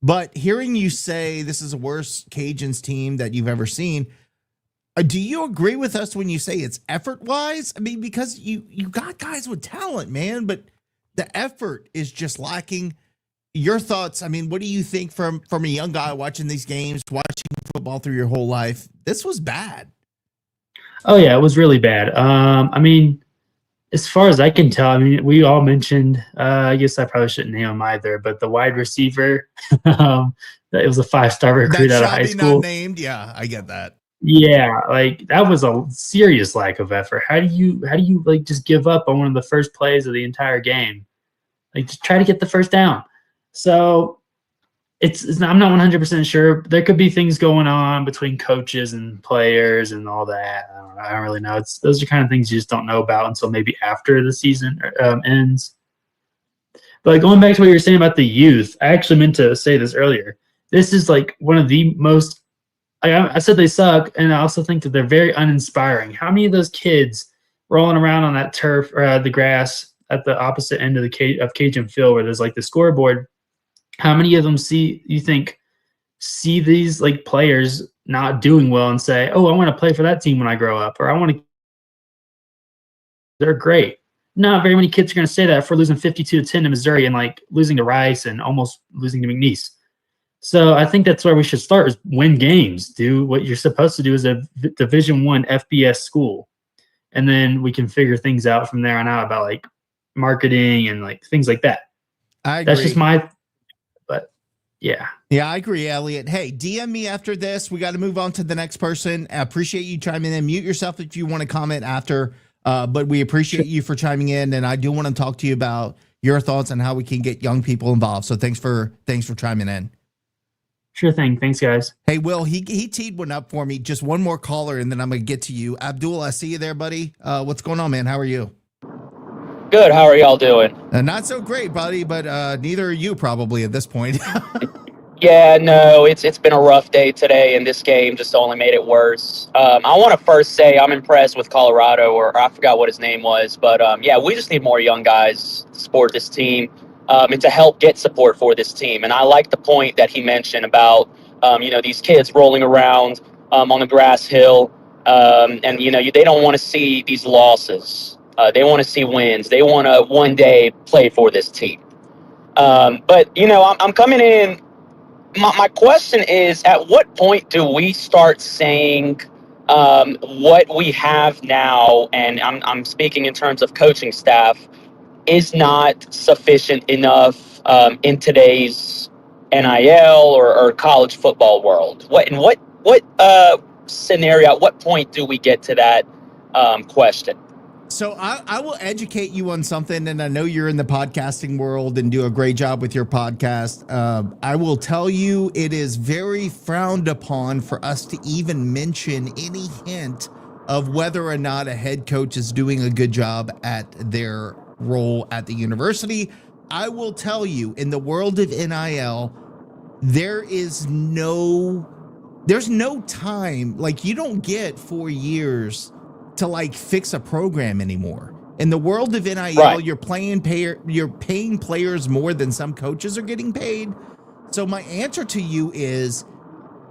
But hearing you say this is the worst Cajuns team that you've ever seen, do you agree with us when you say it's effort-wise? I mean, because you got guys with talent, man, but the effort is just lacking. Your thoughts? I mean, what do you think from a young guy watching these games, watching football through your whole life? This was bad. Oh yeah, it was really bad. I mean, As far as I can tell, I mean, we all mentioned, I guess I probably shouldn't name him either, but the wide receiver, it was a 5-star recruit That out of shall high be not school. named. Yeah, I get that. Yeah, like that was a serious lack of effort. How do you like just give up on one of the first plays of the entire game? Like just try to get the first down. So I'm not 100% sure. There could be things going on between coaches and players and all that. I don't really know. Those are kind of things you just don't know about until maybe after the season ends. But going back to what you were saying about the youth, I actually meant to say this earlier. This is like one of the most. I said they suck, and I also think that they're very uninspiring. How many of those kids rolling around on that turf or the grass at the opposite end of the Cajun Field, where there's like the scoreboard? How many of them see these like players not doing well and say, "Oh, I want to play for that team when I grow up," or "I want to"? They're great. Not very many kids are going to say that if we're losing 52-10 to Missouri and like losing to Rice and almost losing to McNeese. So I think that's where we should start: is win games, do what you're supposed to do as a Division I FBS school, and then we can figure things out from there on out about like marketing and like things like that. I agree. That's just but yeah. Yeah, I agree, Elliot. Hey, DM me after this. We got to move on to the next person. I appreciate you chiming in. Mute yourself if you want to comment after, but we appreciate you for chiming in, and I do want to talk to you about your thoughts on how we can get young people involved. So thanks for chiming in. Sure thing. Thanks, guys. Hey, Will, he teed one up for me. Just one more caller, and then I'm going to get to you. Abdul, I see you there, buddy. What's going on, man? How are you? Good. How are y'all doing? Not so great, buddy, but neither are you probably at this point. Yeah, no, it's been a rough day today, and this game just only made it worse. I want to first say I'm impressed with Colorado, or I forgot what his name was, but yeah, we just need more young guys to support this team and to help get support for this team. And I like the point that he mentioned about these kids rolling around on the grass hill, and they don't want to see these losses. They want to see wins. They want to one day play for this team. But I'm coming in. My question is, at what point do we start saying what we have now, and I'm speaking in terms of coaching staff, is not sufficient enough in today's NIL or college football world? What scenario, at what point do we get to that question? So I will educate you on something, and I know you're in the podcasting world and do a great job with your podcast. I will tell you it is very frowned upon for us to even mention any hint of whether or not a head coach is doing a good job at their role at the university. I will tell you, in the world of NIL, there's no time. Like, you don't get 4 years to like fix a program anymore. In the world of NIL, right, you're paying players more than some coaches are getting paid. So my answer to you is,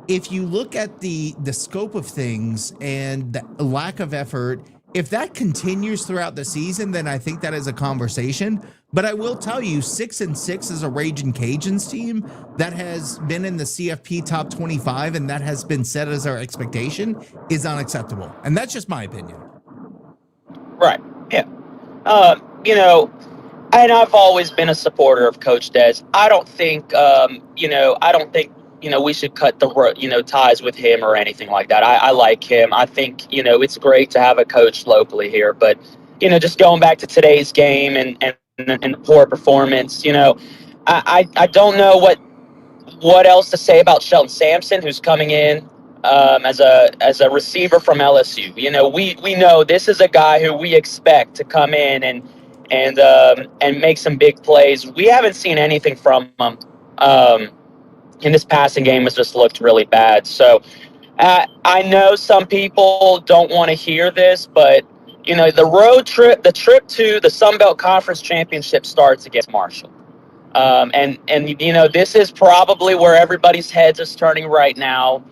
if you look at the scope of things and the lack of effort, if that continues throughout the season, then I think that is a conversation. But I will tell you, 6-6 is a Ragin' Cajuns team that has been in the CFP top 25, and that has been set as our expectation, is unacceptable. And that's just my opinion. Right. Yeah. And I've always been a supporter of Coach Des. I don't think, we should cut the, ties with him or anything like that. I like him. I think, it's great to have a coach locally here. But, just going back to today's game and the poor performance, I don't know what else to say about Shelton Sampson, who's coming in as a receiver from LSU. We know this is a guy who we expect to come in and make some big plays. We haven't seen anything from him. In this passing game has just looked really bad. So I know some people don't want to hear this, but the trip to the Sun Belt Conference Championship starts against Marshall. And this is probably where everybody's heads is turning right now,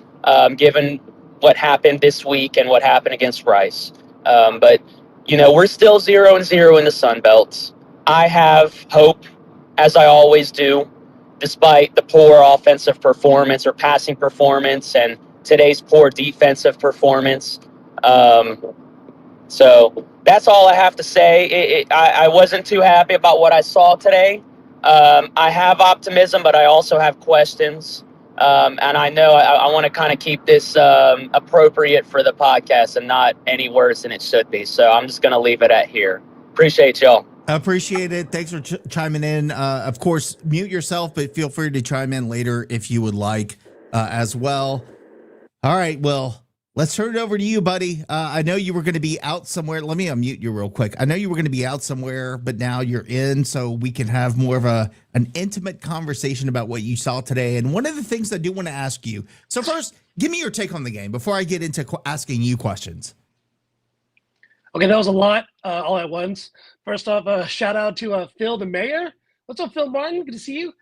given what happened this week and what happened against Rice. But we're still 0-0 in the Sun Belt. I have hope, as I always do, despite the poor offensive performance or passing performance and today's poor defensive performance. So that's all I have to say. I wasn't too happy about what I saw today. I have optimism, but I also have questions. And I know I want to kind of keep this appropriate for the podcast and not any worse than it should be. So I'm just going to leave it at here. Appreciate y'all. Appreciate it. Thanks for chiming in. Of course, mute yourself, but feel free to chime in later if you would like as well. All right, well, let's turn it over to you, buddy. I know you were going to be out somewhere. Let me unmute you real quick. I know you were going to be out somewhere, but now you're in, so we can have more of an intimate conversation about what you saw today. And one of the things I do want to ask you. So first, give me your take on the game before I get into asking you questions. Okay, that was a lot all at once. First off, shout out to Phil the mayor. What's up, Phil Martin? Good to see you.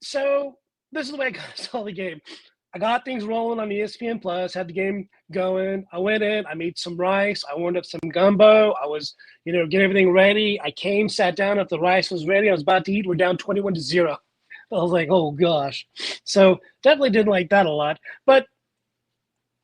So this is the way I saw the game. I got things rolling on ESPN Plus, had the game going. I went in, I made some rice, I warmed up some gumbo. I was, getting everything ready. I came, sat down. If the rice was ready, I was about to eat. We're down 21-0. I was like, oh gosh. So definitely didn't like that a lot. But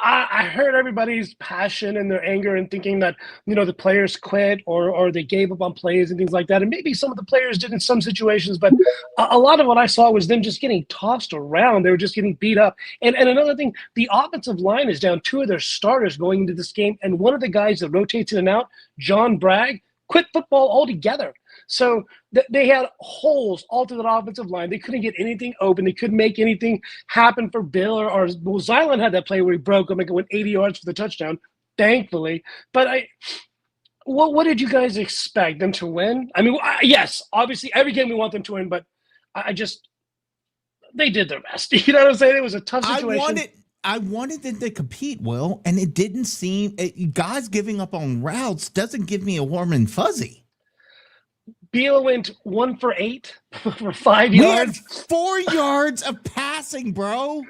I heard everybody's passion and their anger and thinking that, the players quit or they gave up on plays and things like that. And maybe some of the players did in some situations, but a lot of what I saw was them just getting tossed around. They were just getting beat up. And another thing, the offensive line is down 2 of their starters going into this game. And one of the guys that rotates in and out, John Bragg, quit football altogether. So they had holes all through that offensive line. They couldn't get anything open. They couldn't make anything happen for Bill or Zylan had that play where he broke him and went 80 yards for the touchdown, thankfully. But what did you guys expect? Them to win? I mean, yes, obviously every game we want them to win, but they did their best. You know what I'm saying? It was a tough situation. I wanted them to compete, Will, and it didn't seem guys giving up on routes doesn't give me a warm and fuzzy. Beal went 1 for 8 for 5 yards. We had 4 yards of passing, bro.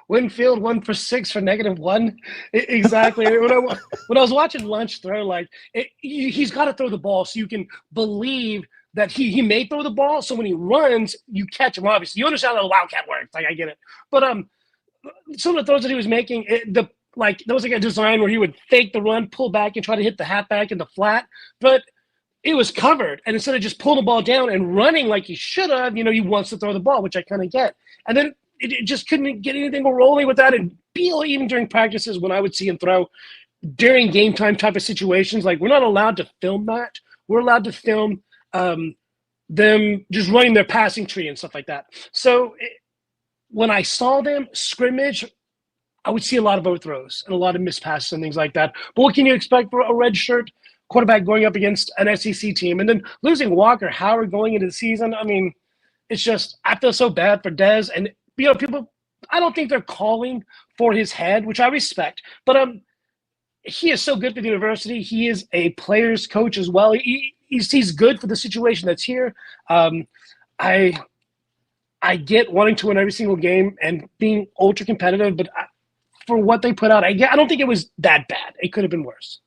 Winfield 1 for 6 for -1. Exactly. when I was watching Lunch throw, he's got to throw the ball so you can believe that he may throw the ball. So when he runs, you catch him. Obviously, you understand how the Wildcat works. I get it. But some of the throws that he was making, there was a design where he would fake the run, pull back, and try to hit the halfback in the flat, but it was covered. And instead of just pulling the ball down and running like he should have, he wants to throw the ball, which I kind of get. And then it just couldn't get anything rolling with that. And Beal, even during practices, when I would see him throw during game time type of situations, we're not allowed to film that. We're allowed to film them just running their passing tree and stuff like that. So when I saw them scrimmage, I would see a lot of overthrows and a lot of missed passes and things like that. But what can you expect for a red shirt quarterback going up against an SEC team? And then losing Walker Howard going into the season, I mean, it's just, I feel so bad for Dez. And, people, I don't think they're calling for his head, which I respect. But he is so good for the university. He is a player's coach as well. He's good for the situation that's here. I get wanting to win every single game and being ultra competitive, but for what they put out, I don't think it was that bad. It could have been worse.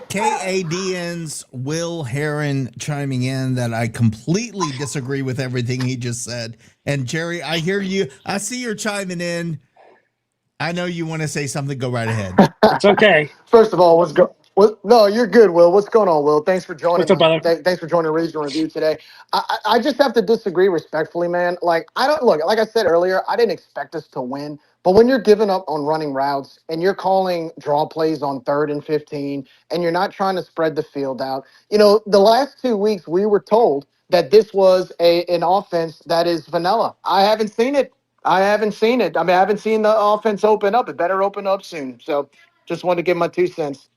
KADN's Will Heron chiming in that I completely disagree with everything he just said. And Jerry, I hear you. I see you're chiming in. I know you want to say something. Go right ahead. It's okay. First of all, no, you're good, Will. What's going on, Will? Thanks for joining. What's up, brother? Thanks for joining Regional Review today. I just have to disagree respectfully, man. Like I said earlier, I didn't expect us to win. But when you're giving up on running routes and you're calling draw plays on 3rd and 15 and you're not trying to spread the field out, the last 2 weeks we were told that this was an offense that is vanilla. I haven't seen it. I haven't seen it. I mean, I haven't seen the offense open up. It better open up soon. So just wanted to give my 2 cents.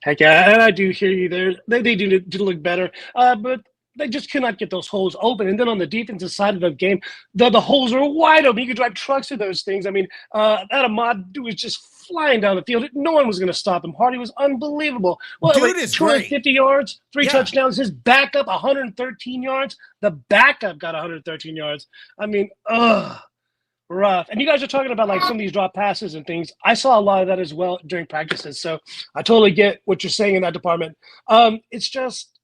Heck yeah, and I do hear you there. They do look better, but they just could not get those holes open. And then on the defensive side of the game, the holes are wide open. You could drive trucks through those things. I mean, that Ahmad was just flying down the field. No one was going to stop him. Hardy was unbelievable. Well, Dude is 250 great. yards, 3 touchdowns. His backup, 113 yards. The backup got 113 yards. I mean, rough. And you guys are talking about some of these drop passes and things. I saw a lot of that as well during practices. So I totally get what you're saying in that department. It's just,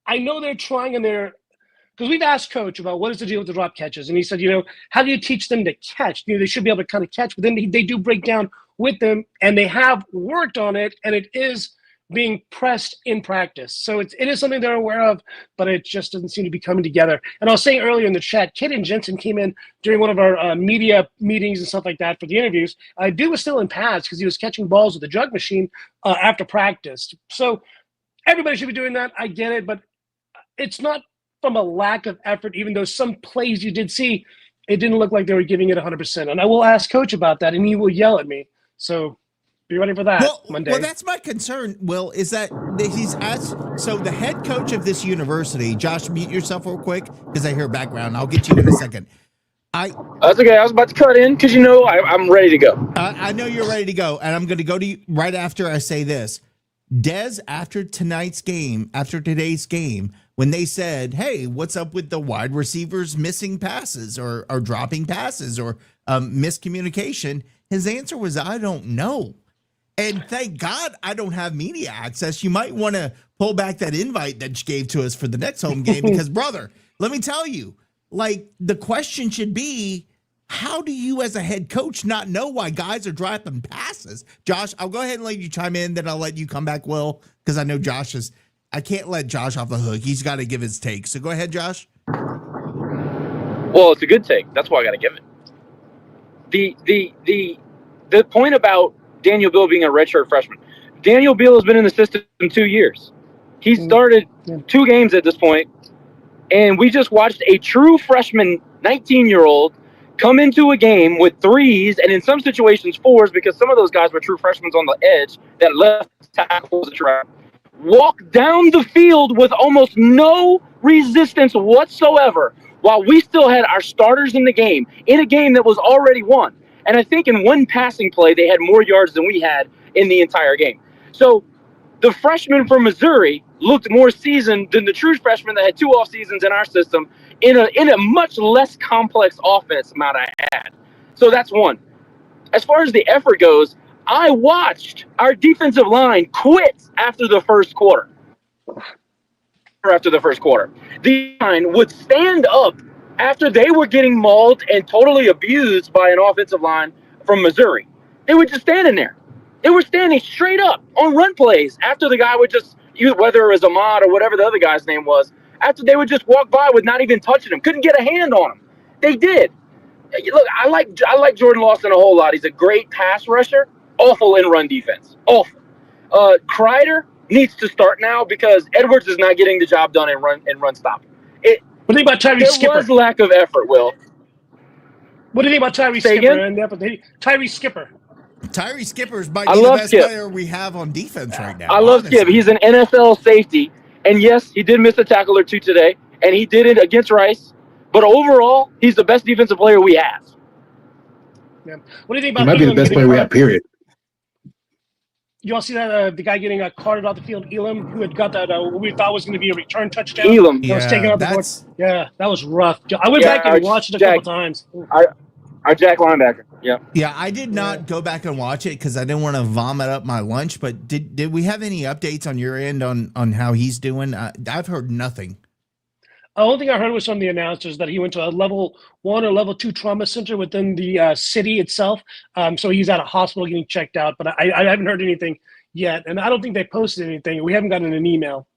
I know they're trying because we've asked Coach about what is the deal with the drop catches. And he said, how do you teach them to catch? They should be able to kind of catch, but then they do break down with them, and they have worked on it, and it is being pressed in practice. So it is something they're aware of, but it just doesn't seem to be coming together. And I was saying earlier in the chat, Kid and Jensen came in during one of our media meetings and stuff like that for the interviews. Dude was still in pads because he was catching balls with the jug machine after practice. So everybody should be doing that. I get it, but it's not from a lack of effort, even though some plays you did see, it didn't look like they were giving it 100%. And I will ask Coach about that, and he will yell at me. So be ready for that Monday. Well, that's my concern, Will, is that he's asked. So the head coach of this university, Josh, mute yourself real quick because I hear background. I'll get you in a second. That's okay. I was about to cut in because I'm ready to go. I know you're ready to go, and I'm going to go to you right after I say this. Des, after today's game, when they said, hey, what's up with the wide receivers missing passes or dropping passes or miscommunication, his answer was, I don't know. And thank God I don't have media access. You might want to pull back that invite that you gave to us for the next home game because, brother, let me tell you, like, the question should be, how do you as a head coach not know why guys are dropping passes? Josh, I'll go ahead and let you chime in, then I'll let you come back, Will, because I know I can't let Josh off the hook. He's got to give his take. So go ahead, Josh. Well, it's a good take. That's why I got to give it. The point about Daniel Beal being a redshirt freshman. Daniel Beal has been in the system 2 years. He started 2 games at this point, and we just watched a true freshman 19-year-old come into a game with 3s and in some situations 4s because some of those guys were true freshmen on the edge that left tackles a trap. Walk down the field with almost no resistance whatsoever while we still had our starters in the game, in a game that was already won. And I think in one passing play, they had more yards than we had in the entire game. So the freshman from Missouri looked more seasoned than the true freshman that had 2 off seasons in our system in a much less complex offense, might I add. So that's one. As far as the effort goes, I watched our defensive line quit after the first quarter. The line would stand up after they were getting mauled and totally abused by an offensive line from Missouri. They were just standing there. They were standing straight up on run plays after the guy would just, whether it was Ahmad or whatever the other guy's name was, after they would just walk by with not even touching him, couldn't get a hand on him. They did. Look, I like Jordan Lawson a whole lot. He's a great pass rusher, awful in run defense. Awful. Kreider needs to start now because Edwards is not getting the job done in run stop. What do you think about Tyree Skipper? There was lack of effort, Will. What do you think about Tyree Skipper? Tyree Skipper. Tyree Skipper might be the best player we have on defense right now. I love Skip. He's an NFL safety. And yes, he did miss a tackle or 2 today, and he did it against Rice. But overall, he's the best defensive player we have. Yeah. What do you think about? He might be the best player we have. Period. You all see that the guy getting carted off the field, Elam, who had got that what we thought was going to be a return touchdown. Elam, that was taken off the board. Yeah, that was rough. I went back and watched it a couple times. Our Jack linebacker. Yeah. Yeah, I did not go back and watch it because I didn't want to vomit up my lunch. But did we have any updates on your end on how he's doing? I've heard nothing. The only thing I heard was from the announcers that he went to a level 1 or level 2 trauma center within the city itself. So he's at a hospital getting checked out, but I haven't heard anything yet. And I don't think they posted anything. We haven't gotten an email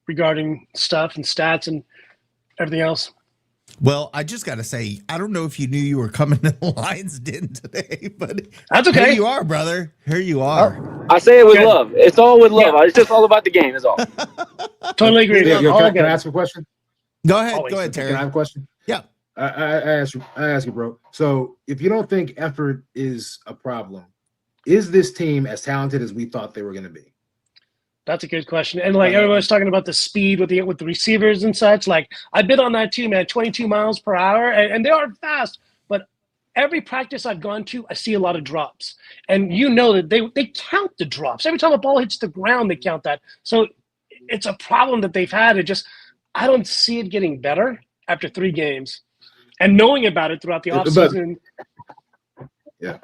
regarding stuff and stats and everything else. Well, I just got to say, I don't know if you knew you were coming to the Lions Den today, but that's okay. Here you are, brother. Here you are. I say it with love. It's all with love. Yeah. It's just all about the game, is all. Totally agree. Can I ask a question? Go ahead, Terry. Can I have a question? Yeah. I ask you, bro. So if you don't think effort is a problem, is this team as talented as we thought they were going to be? That's a good question. And like everyone's talking about the speed with the receivers and such. Like I bid on that too, man. 22 miles per hour, and they are fast. But every practice I've gone to, I see a lot of drops, and you know that they count the drops every time a ball hits the ground. They count that. So it's a problem that they've had. I don't see it getting better after 3 games, and knowing about it throughout the offseason. Yeah.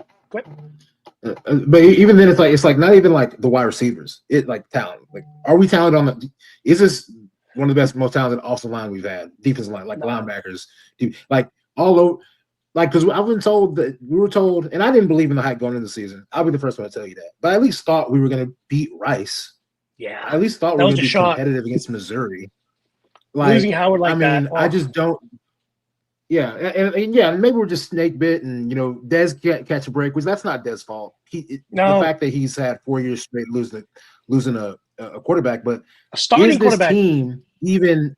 But even then, it's like not even like the wide receivers. It like talent. Like, are we talented on the? Is this one of the best, most talented offensive line we've had? Defensive line, like linebackers, like all over. Like, because I've been told that we were told, and I didn't believe in the hype going into the season. I'll be the first one to tell you that. But I at least thought we were going to beat Rice. Yeah, I at least thought we that were was going to a be shock. competitive against Missouri. Like, Losing Howard like I mean, that. I just don't. Yeah, and yeah, maybe we're just snake bit, and Dez can't catch a break, which that's not Dez's fault. The fact that he's had 4 years straight losing a quarterback, but a starting quarterback. Team even?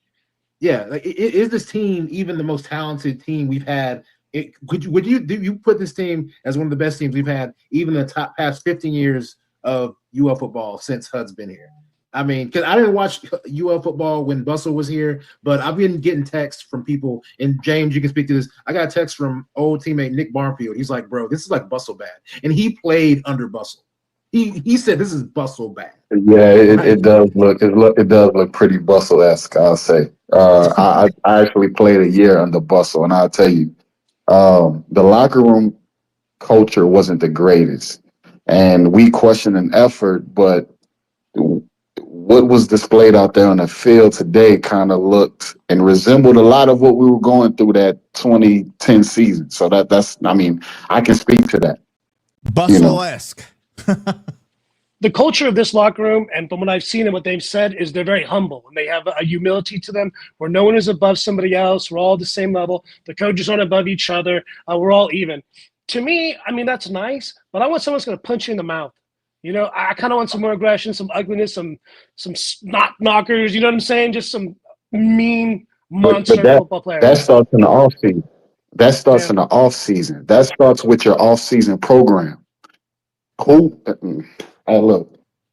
Yeah, like is this team even the most talented team we've had? Would you put this team as one of the best teams we've had, even the top past 15 years of UL football since HUD's been here? I mean, because I didn't watch UL football when Bustle was here, but I've been getting texts from people, and James, you can speak to this. I got a text from old teammate Nick Barnfield. He's like, bro, this is like Bustle bad. And he played under Bustle. He said this is Bustle bad. Yeah, it does look pretty Bustle-esque, I'll say. I actually played a year under Bustle, and I'll tell you, the locker room culture wasn't the greatest, and we questioned an effort, but what was displayed out there on the field today kind of looked and resembled a lot of what we were going through that 2010 season. So that's I mean, I can speak to that. Bustle-esque. The culture of this locker room, and from what I've seen and what they've said, is they're very humble and they have a humility to them where no one is above somebody else. We're all at the same level. The coaches aren't above each other. We're all even. To me, I mean, that's nice, but I want someone who's going to punch you in the mouth. I kind of want some more aggression, some ugliness, some snot knockers. You know what I'm saying? Just some mean monster football players. That starts in the off season. In the off season. That starts with your off season program. Look,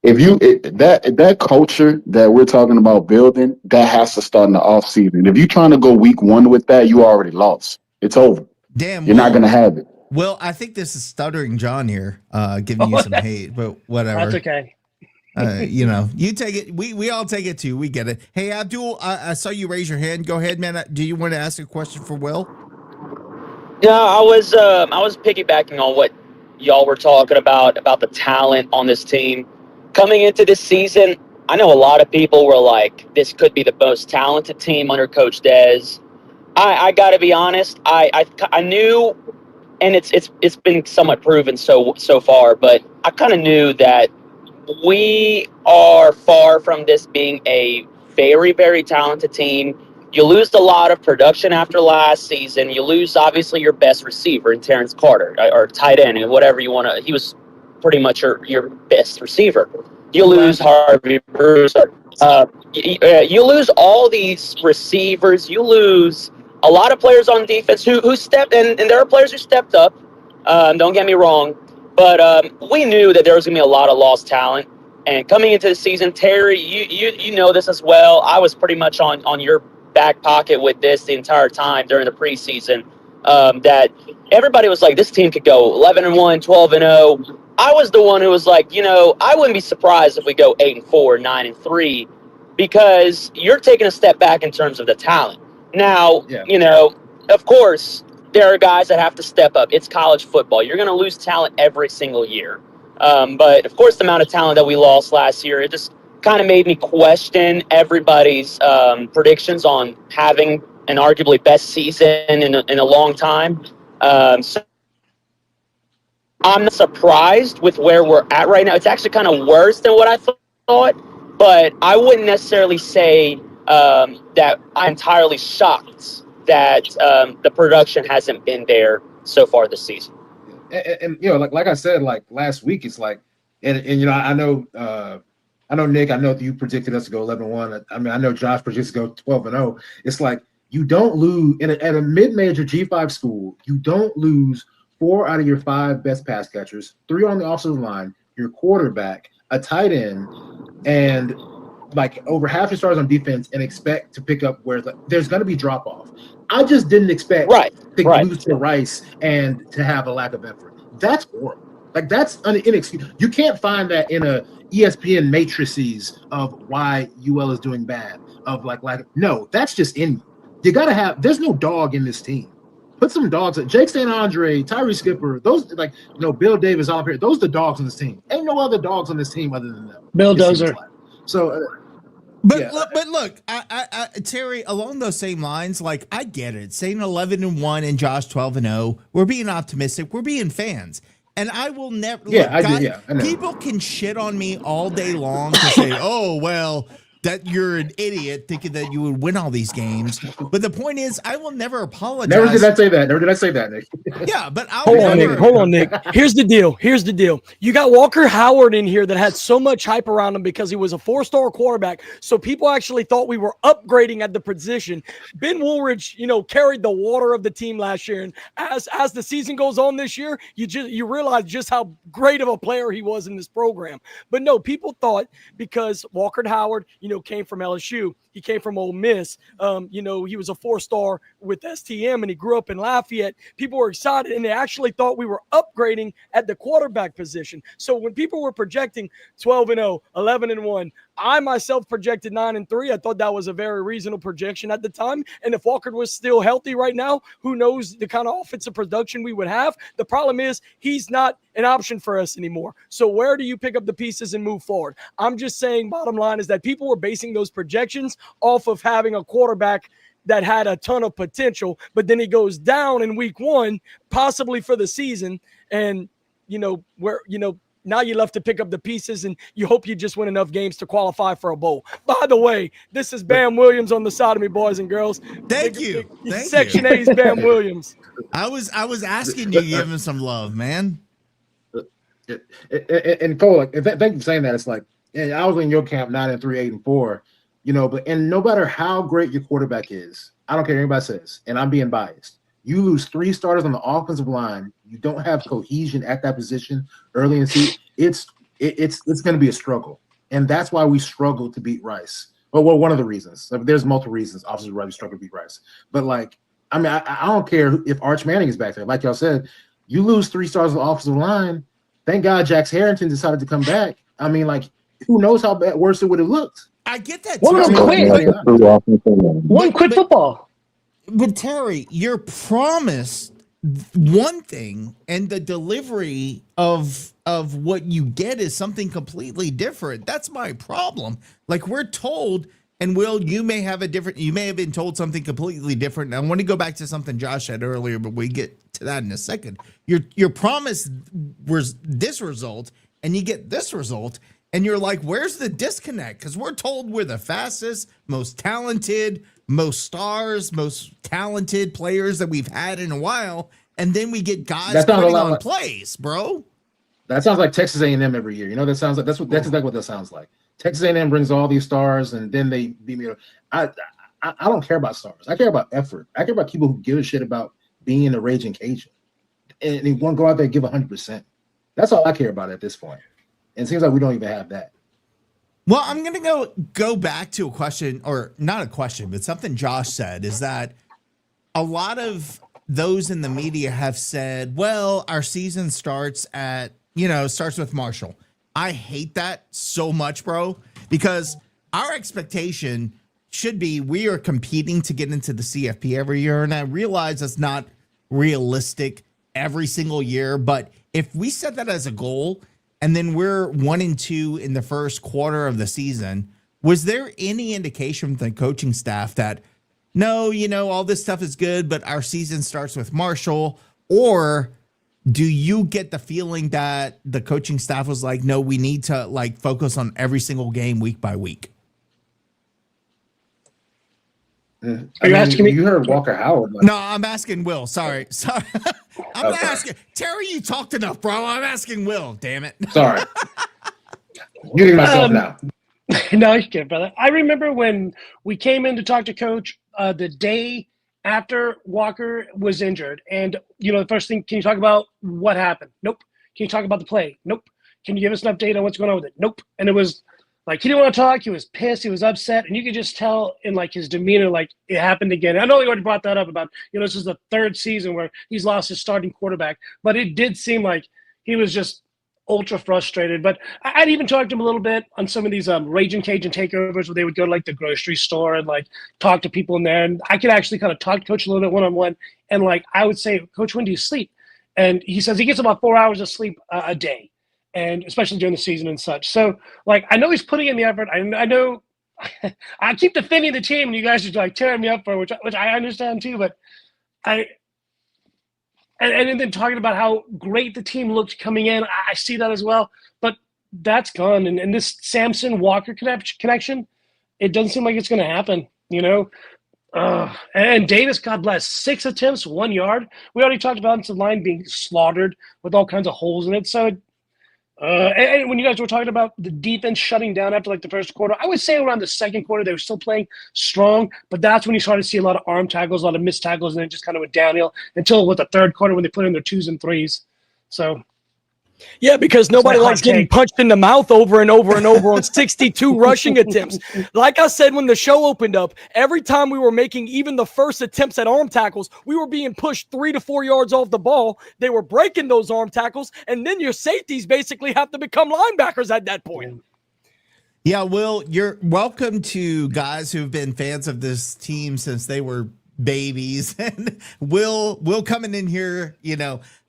that culture that we're talking about building, that has to start in the off season. If you're trying to go week 1 with that, you already lost. It's over. Damn, you're not going to have it. Well, I think this is Stuttering John here, giving you some hate, but whatever. That's okay. You take it. We all take it too. We get it. Hey, Abdul, I saw you raise your hand. Go ahead, man. Do you want to ask a question for Will? Yeah, I was piggybacking on what y'all were talking about the talent on this team. Coming into this season, I know a lot of people were like, this could be the most talented team under Coach Dez. I got to be honest. I knew, and it's been somewhat proven so far, but I kind of knew that we are far from this being a very, very talented team. You lose a lot of production after last season. You lose, obviously, your best receiver in Terrence Carter, or tight end, and whatever you want to. He was pretty much your best receiver. You lose Harvey Bruiser. You lose all these receivers. You lose a lot of players on defense who stepped, and there are players who stepped up. Don't get me wrong. But we knew that there was going to be a lot of lost talent. And coming into the season, Terry, you know this as well. I was pretty much on your back pocket with this the entire time during the preseason, that everybody was like, this team could go 11-1, 12-0. I was the one who was like, I wouldn't be surprised if we go 8-4, 9-3, because you're taking a step back in terms of the talent. Now, of course, there are guys that have to step up. It's college football. You're going to lose talent every single year. But, of course, the amount of talent that we lost last year, it just kind of made me question everybody's predictions on having an arguably best season in a long time. So I'm not surprised with where we're at right now. It's actually kind of worse than what I thought, but I wouldn't necessarily say that I'm entirely shocked that the production hasn't been there so far this season. And like I said, like last week, it's like, and I know Nick, I know that you predicted us to go 11-1. I mean, I know Josh predicted to go 12-0. It's like you don't lose at a mid-major G5 school. You don't lose 4 out of your 5 best pass catchers, 3 on the offensive line, your quarterback, a tight end, and like over half your stars on defense, and expect to pick up where there's going to be drop off. I just didn't expect to lose to Rice and to have a lack of effort. That's horrible. Like that's inexcusable. You can't find that in a ESPN matrices of why UL is doing bad. Of like no, that's just in you. You gotta have. There's no dog in this team. Put some dogs. Jake St. Andre, Tyree Skipper, those Bill Davis, all up here. Those are the dogs on this team. Ain't no other dogs on this team other than them. Bill Dozer. So But look, Terry, along those same lines, like I get it. Saying 11-1 and Josh 12-0, we're being optimistic. We're being fans, and I will never. Yeah, look, I guys, do. Yeah, I know. people can shit on me all day long to say, "Oh, well, that you're an idiot thinking that you would win all these games." But the point is, I will never apologize. Never did I say that. Never did I say that, Nick. Yeah, but I'll Hold on, never. Nick. Hold on, Nick. Here's the deal. Here's the deal. You got Walker Howard in here that had so much hype around him because he was a 4-star quarterback. So people actually thought we were upgrading at the position. Ben Woolridge, carried the water of the team last year. And as the season goes on this year, you realize just how great of a player he was in this program. But no, people thought because Walker Howard, came from LSU, he came from Ole Miss. He was a 4-star with STM and he grew up in Lafayette. People were excited and they actually thought we were upgrading at the quarterback position. So when people were projecting 12-0, 11-1, I myself projected 9-3. I thought that was a very reasonable projection at the time. And if Walker was still healthy right now, who knows the kind of offensive production we would have. The problem is he's not an option for us anymore. So where do you pick up the pieces and move forward? I'm just saying bottom line is that people were basing those projections off of having a quarterback that had a ton of potential, but then he goes down in week 1, possibly for the season. And, now you're left to pick up the pieces and you hope you just win enough games to qualify for a bowl. By the way, this is Bam Williams on the side of me, boys and girls. Thank you. Section A is Bam Williams. I was asking you to give him some love, man. And Cole, thank you for saying that. It's like, yeah, I was in your camp 9-3, 8-4, but no matter how great your quarterback is, I don't care what anybody says, and I'm being biased. You lose 3 starters on the offensive line. You don't have cohesion at that position early in the season. It's going to be a struggle, and that's why we struggle to beat Rice. Well, one of the reasons. There's multiple reasons. Obviously, why we struggle to beat Rice. But I don't care if Arch Manning is back there. Like y'all said, you lose 3 stars on the offensive line. Thank God Jax Harrington decided to come back. Who knows how bad worse it would have looked. I get that. One quit football. But Terry, you're promised one thing, and the delivery of what you get is something completely different. That's my problem. Like we're told, and Will, you may have been told something completely different. And I want to go back to something Josh said earlier, but we get to that in a second. Your promise was this result, and you get this result. And you're like, where's the disconnect? Because we're told we're the fastest, most talented, most stars, most talented players that we've had in a while. And then we get guys putting on plays, bro. That sounds like Texas A&M every year. That sounds like that's exactly what that sounds like. Texas A&M brings all these stars, and then they beat me. I don't care about stars. I care about effort. I care about people who give a shit about being a raging Cajun, and they want to go out there and give 100%. That's all I care about at this point. And it seems like we don't even have that. Well, I'm going to go back to a question, or not a question, but something Josh said, is that a lot of those in the media have said, well, our season starts with Marshall. I hate that so much, bro, because our expectation should be we are competing to get into the CFP every year. And I realize that's not realistic every single year. But if we set that as a goal, and then we're 1-2 in the first quarter of the season, was there any indication from the coaching staff that, no, all this stuff is good, but our season starts with Marshall? Or do you get the feeling that the coaching staff was like, no, we need to focus on every single game week by week? Are you asking me? You heard Walker Howard. No, I'm asking Will. Sorry. I'm not asking Terry. You talked enough, bro. I'm asking Will. Damn it. Sorry. Muting myself now. No, you can't, brother. I remember when we came in to talk to Coach the day after Walker was injured, and the first thing, can you talk about what happened? Nope. Can you talk about the play? Nope. Can you give us an update on what's going on with it? Nope. And it was like he didn't want to talk. He was pissed. He was upset, and you could just tell in his demeanor, it happened again. I know he already brought that up about this is the 3rd season where he's lost his starting quarterback, but it did seem like he was just ultra frustrated. But I'd even talked to him a little bit on some of these Raging Cajun takeovers where they would go to the grocery store and talk to people in there, and I could actually kind of talk to Coach a little bit one-on-one, and I would say, Coach, when do you sleep? And he says he gets about 4 hours of sleep a day, and especially during the season and such. So I know he's putting in the effort. I know I keep defending the team, and you guys are like tearing me up for it, which I understand too. But and then talking about how great the team looked coming in, I see that as well. But that's gone, and this Samson Walker connection, it doesn't seem like it's going to happen. And Davis, God bless, 6 attempts, 1 yard. We already talked about the line being slaughtered with all kinds of holes in it. So, and when you guys were talking about the defense shutting down after like the first quarter, I would say around the second quarter they were still playing strong, but that's when you started to see a lot of arm tackles, a lot of missed tackles, and it just kind of went downhill until with the third quarter when they put in their 2s and 3s. So. Yeah, because nobody likes getting punched in the mouth over and over and over on 62 rushing attempts. Like I said when the show opened up, every time we were making even the first attempts at arm tackles, we were being pushed 3 to 4 yards off the ball. They were breaking those arm tackles, and then your safeties basically have to become linebackers at that point. Yeah, Will, you're welcome to guys who've been fans of this team since they were babies. And Will coming in here,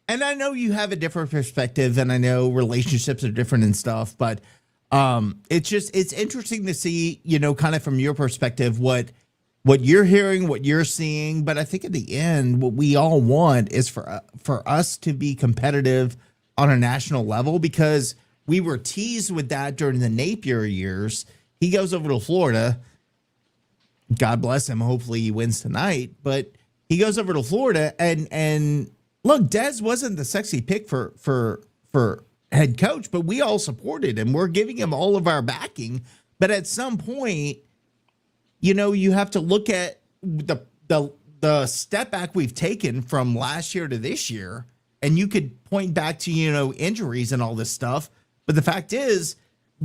and I know you have a different perspective, and I know relationships are different and stuff, but it's interesting to see, kind of from your perspective, what you're hearing, what you're seeing. But I think at the end, what we all want is for us to be competitive on a national level, because we were teased with that during the Napier years. He goes over to Florida. God bless him. Hopefully he wins tonight, but he goes over to Florida and look, Dez wasn't the sexy pick for head coach, but we all supported him. We're giving him all of our backing. But at some point, you have to look at the step back we've taken from last year to this year, and you could point back to injuries and all this stuff. But the fact is,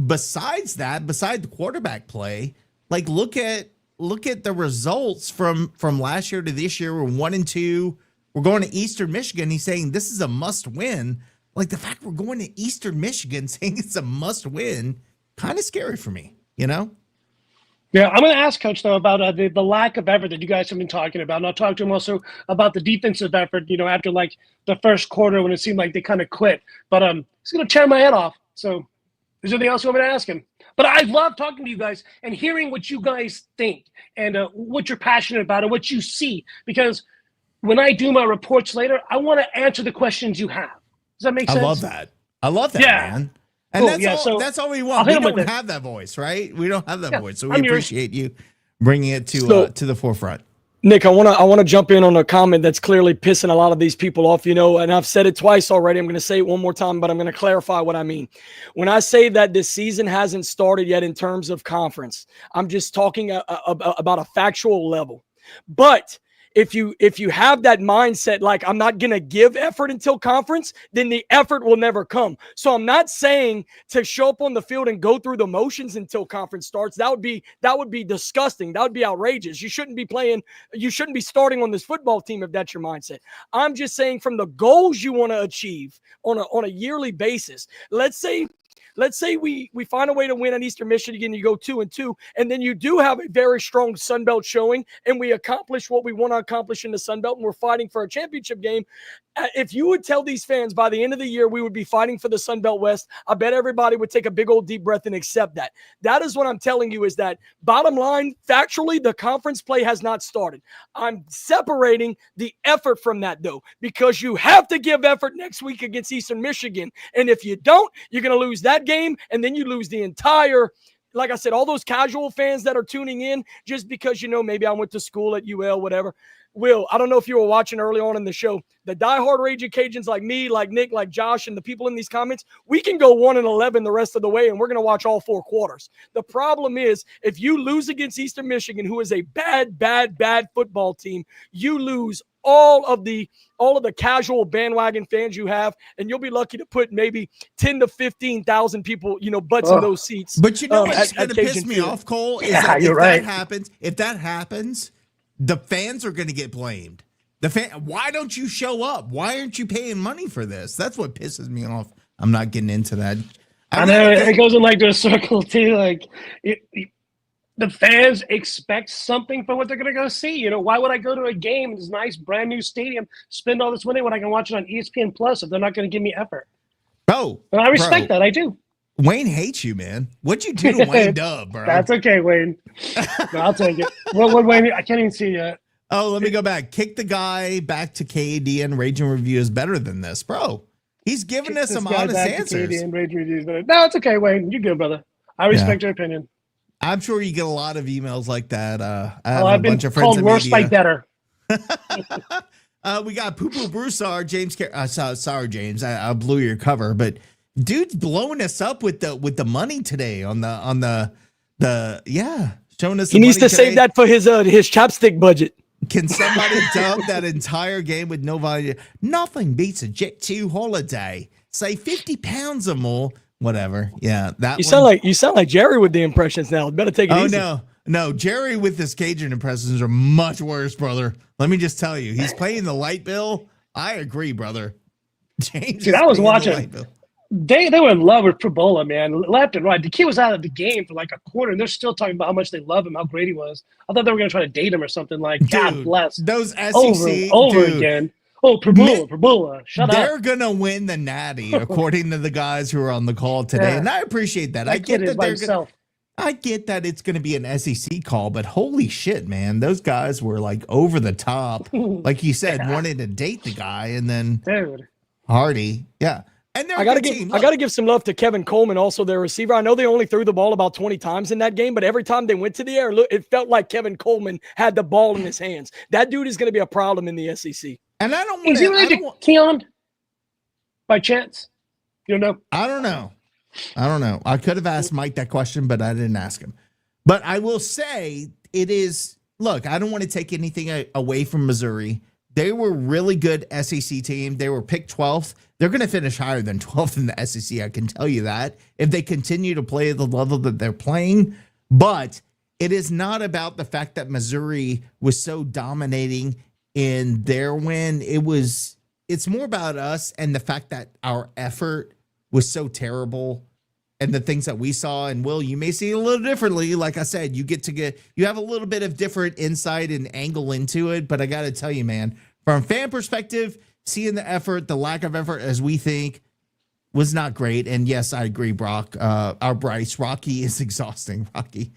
beside the quarterback play, like look at the results from last year to this year. We're 1-2. We're going to Eastern Michigan. He's saying this is a must win. Like the fact we're going to Eastern Michigan saying it's a must win, kind of scary for me, Yeah, I'm going to ask Coach, though, about the lack of effort that you guys have been talking about. And I'll talk to him also about the defensive effort, after like the first quarter when it seemed like they kind of quit. But he's going to tear my head off. So is there anything else you want me to ask him? But I love talking to you guys and hearing what you guys think and what you're passionate about and what you see. Because when I do my reports later, I want to answer the questions you have. Does that make sense? I love that, yeah. man. And cool. that's all we want. We don't have that voice, right? We don't have that voice. So we appreciate you bringing it to the forefront. Nick, I want to jump in on a comment that's clearly pissing a lot of these people off, and I've said it twice already. I'm going to say it one more time, but I'm going to clarify what I mean. When I say that this season hasn't started yet in terms of conference, I'm just talking about a factual level. But if you have that mindset, like I'm not going to give effort until conference, then the effort will never come. So I'm not saying to show up on the field and go through the motions until conference starts. That would be disgusting. That would be outrageous. You shouldn't be starting on this football team if that's your mindset. I'm just saying from the goals you want to achieve on a yearly basis. Let's say we find a way to win at Eastern Michigan, you go 2-2, and then you do have a very strong Sun Belt showing, and we accomplish what we want to accomplish in the Sun Belt, and we're fighting for a championship game. If you would tell these fans by the end of the year we would be fighting for the Sun Belt West, I bet everybody would take a big old deep breath and accept that. That is what I'm telling you, is that bottom line, factually, the conference play has not started. I'm separating the effort from that, though, because you have to give effort next week against Eastern Michigan. And if you don't, you're going to lose that game, and then you lose the entire, like I said, all those casual fans that are tuning in just because, maybe I went to school at UL, whatever. Will, I don't know if you were watching early on in the show, the diehard Raging Cajuns like me, like Nick, like Josh, and the people in these comments, we can go 1-11 the rest of the way, and we're going to watch all 4 quarters. The problem is, if you lose against Eastern Michigan, who is a bad football team, you lose all of the casual bandwagon fans you have, and you'll be lucky to put maybe 10 to 15,000 people, butts in those seats. But what's going to piss me off, Cole, is that if that happens, the fans are going to get blamed. Why don't you show up? Why aren't you paying money for this? That's what pisses me off. I'm not getting into that. I know it goes in like a circle too. Like the fans expect something for what they're going to go see. Why would I go to a game in this nice brand new stadium, spend all this money when I can watch it on ESPN Plus if they're not going to give me effort? Oh, and I respect that. I do. Wayne hates you, man. What'd you do to Wayne Dub, bro? That's okay, Wayne. No, I'll take it. What Wayne? I can't even see yet. Oh, let me go back. Kick the guy back to KD and Rage and Review is better than this, bro. He's giving us some honest answers. No, it's okay, Wayne. You're good, brother. I respect your opinion. I'm sure you get a lot of emails like that. I have I've a been bunch of friends called in worse by media. better. We got Poo Poo Broussard, James. Sorry, James. I blew your cover, but dude's blowing us up with the money today on the showing us. He needs to save that for his chopstick budget. Can somebody dub that entire game with no value? Nothing beats a Jet2 holiday. Say 50 pounds or more. Whatever. Yeah, that You sound like Jerry with the impressions now. Better take it easy. No, Jerry with his Cajun impressions are much worse, brother. Let me just tell you, he's playing the light bill. I agree, brother. James. Dude, I was watching. They were in love with Probola, man, left and right. The kid was out of the game for like a quarter, and they're still talking about how much they love him, how great he was. I thought they were going to try to date him or something. Like, dude, God bless. Those SEC over again. Oh, Probola, shut up. They're gonna win the Natty, according to the guys who are on the call today, and I appreciate that. I get that I get that it's going to be an SEC call, but holy shit, man, those guys were like over the top, like you said, wanting to date the guy, and then Hardy, and I gotta give some love to Kevin Coleman, also their receiver. I know they only threw the ball about 20 times in that game, but every time they went to the air, it felt like Kevin Coleman had the ball in his hands. That dude is going to be a problem in the SEC. And I don't want to. Is he related to Keon by chance? You don't know? I don't know. I could have asked Mike that question, but I didn't ask him. But I will say it is. Look, I don't want to take anything away from Missouri. They were really good SEC team. They were picked 12th. They're going to finish higher than 12th in the SEC. I can tell you that if they continue to play at the level that they're playing. But it is not about the fact that Missouri was so dominating in their win. It's more about us and the fact that our effort was so terrible and the things that we saw. And Will, you may see it a little differently. Like I said, you have a little bit of different insight and angle into it. But I got to tell you, man, from a fan perspective, seeing the effort, the lack of effort as we think was not great. And yes, I agree, Brock. Our Bryce, Rocky is exhausting. Rocky,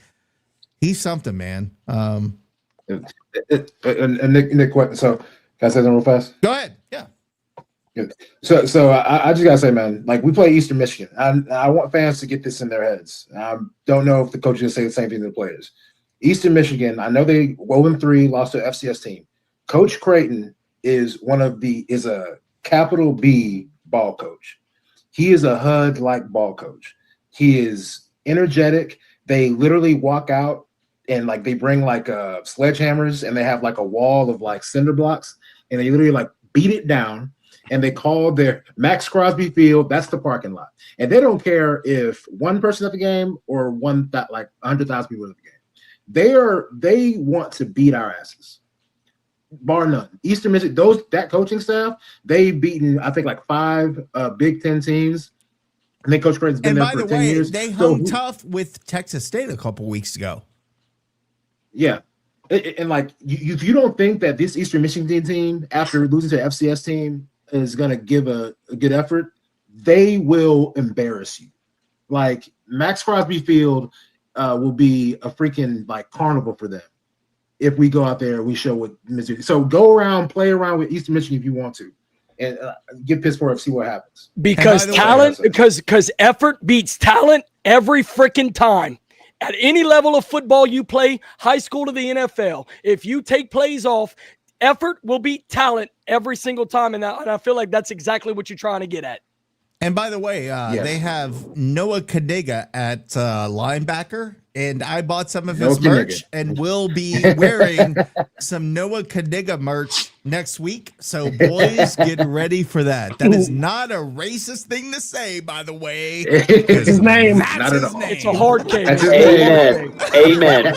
he's something, man. And Nick, so can I say that real fast? Go ahead. Yeah. Good. So I just gotta say, man, like we play Eastern Michigan. I want fans to get this in their heads. I don't know if the coach is gonna say the same thing to the players. Eastern Michigan, I know they 0-3, lost to an FCS team. Coach Creighton is a capital B ball coach. He is a HUD-like ball coach. He is energetic. They literally walk out and like they bring like sledgehammers and they have like a wall of like cinder blocks and they literally like beat it down and they call their Max Crosby Field. That's the parking lot. And they don't care if one person at the game or 100,000 people at the game. They want to beat our asses, bar none. Eastern Michigan, that coaching staff, they've beaten I think like 5 Big Ten teams. And then Coach Creighton's been there for 10 years. They hung tough with Texas State a couple weeks ago. Yeah. And like, if you don't think that this Eastern Michigan team, after losing to an FCS team, is going to give a good effort, they will embarrass you. Like, Max Crosby Field will be a freaking, like, carnival for them if we go out there and we show what Missouri. So go around, play around with Eastern Michigan if you want to, and get pissed for it, see what happens. Because talent, because effort beats talent every freaking time. At any level of football you play, high school to the NFL, if you take plays off, effort will beat talent every single time. And I feel like that's exactly what you're trying to get at. And by the way, they have Noah Kadiga at linebacker, and I bought some of his merch and will be wearing some Noah Kadiga merch next week. So, boys, get ready for that. That is not a racist thing to say, by the way. His name. Not at all. It's a hard case. Amen.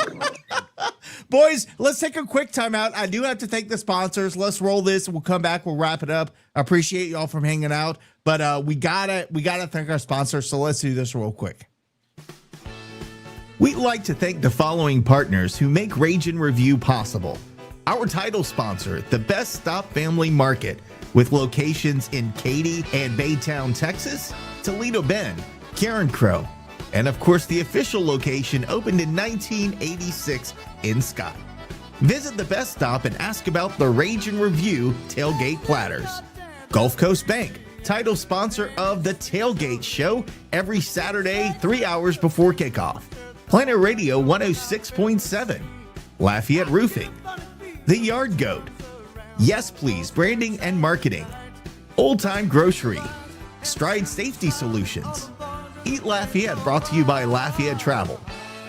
Boys, let's take a quick timeout. I do have to thank the sponsors. Let's roll this. We'll come back. We'll wrap it up. I appreciate y'all from hanging out, but we gotta thank our sponsors. So let's do this real quick. We'd like to thank the following partners who make Rage and Review possible. Our title sponsor, the Best Stop Family Market, with locations in Katy and Baytown, Texas, Toledo Bend, Karen Crow, and of course the official location opened in 1986 in Scott. Visit the best stop and ask about the Rage and Review tailgate platters. Gulf Coast Bank, title sponsor of the Tailgate Show every Saturday 3 hours before kickoff. Planet Radio 106.7, Lafayette Roofing, The Yard Goat, Yes Please Branding and Marketing, Old Time Grocery, Stride Safety Solutions, Eat Lafayette brought to you by Lafayette Travel,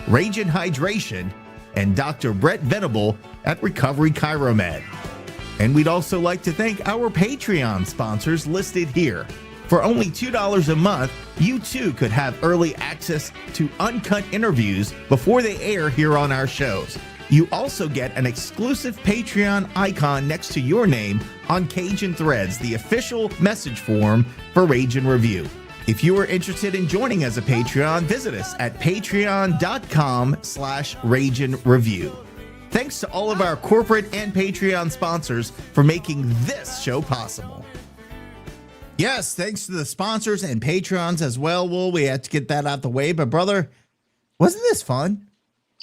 Rage and Hydration, and Dr. Brett Venable at Recovery Chiromed. And we'd also like to thank our Patreon sponsors listed here. For only $2 a month, you too could have early access to uncut interviews before they air here on our shows. You also get an exclusive Patreon icon next to your name on Cajun Threads, the official message form for Rage and Review. If you are interested in joining as a Patreon, visit us at patreon.com/rageandreview. Thanks to all of our corporate and Patreon sponsors for making this show possible. Yes, thanks to the sponsors and Patrons as well. Well, we had to get that out the way, but brother, wasn't this fun?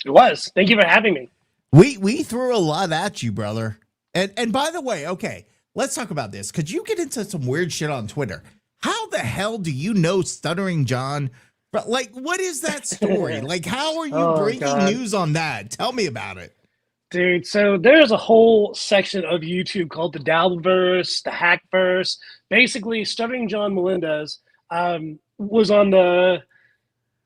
It was. Thank you for having me. We threw a lot at you, brother. And by the way, okay, let's talk about this. Could you get into some weird shit on Twitter? How the hell do you know Stuttering John? But like, what is that story? Like, how are you breaking news on that? Tell me about it. Dude, so there's a whole section of YouTube called the Dabbleverse, the Hackverse. Basically, Stuttering John Melendez was on the,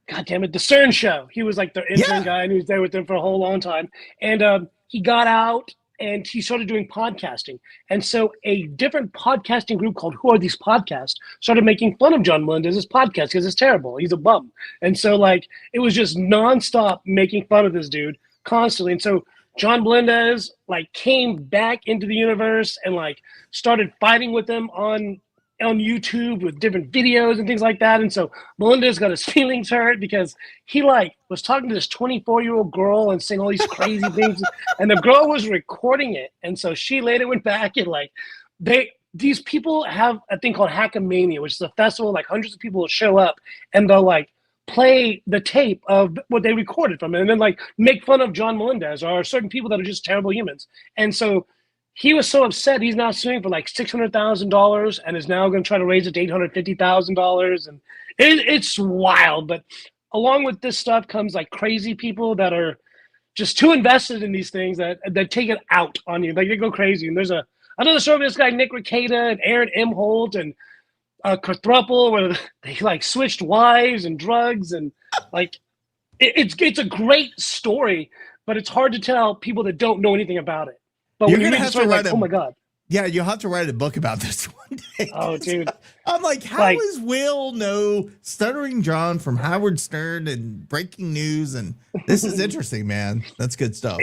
God damn it, the CERN show. He was like the intern guy, and he was there with them for a whole long time. And he got out, and he started doing podcasting. And so a different podcasting group called Who Are These Podcasts started making fun of John Melendez's podcast because it's terrible. He's a bum. And so, like, it was just nonstop making fun of this dude constantly. And so John Melendez, like, came back into the universe and, like, started fighting with them on YouTube with different videos and things like that. And so Melendez got his feelings hurt because he, like, was talking to this 24-year-old girl and saying all these crazy things, and the girl was recording it. And so she later went back and, like, these people have a thing called Hackamania, which is a festival. Like, hundreds of people will show up and they'll, like, play the tape of what they recorded from it and then, like, make fun of John Melendez or certain people that are just terrible humans. And so he was so upset, he's now suing for like $600,000 and is now going to try to raise it to $850,000. And it's wild. But along with this stuff comes, like, crazy people that are just too invested in these things that take it out on you. Like, they go crazy. And there's another story of this guy, Nick Rekieta and Aaron Imholt and Quadruple, where they, like, switched wives and drugs. And, like, it's a great story, but it's hard to tell people that don't know anything about it. But You're when you gonna read have the story, to write like, oh my God. Yeah, you'll have to write a book about this one day. Oh, dude. I'm like, how does Will know Stuttering John from Howard Stern and breaking news? And this is interesting, man. That's good stuff.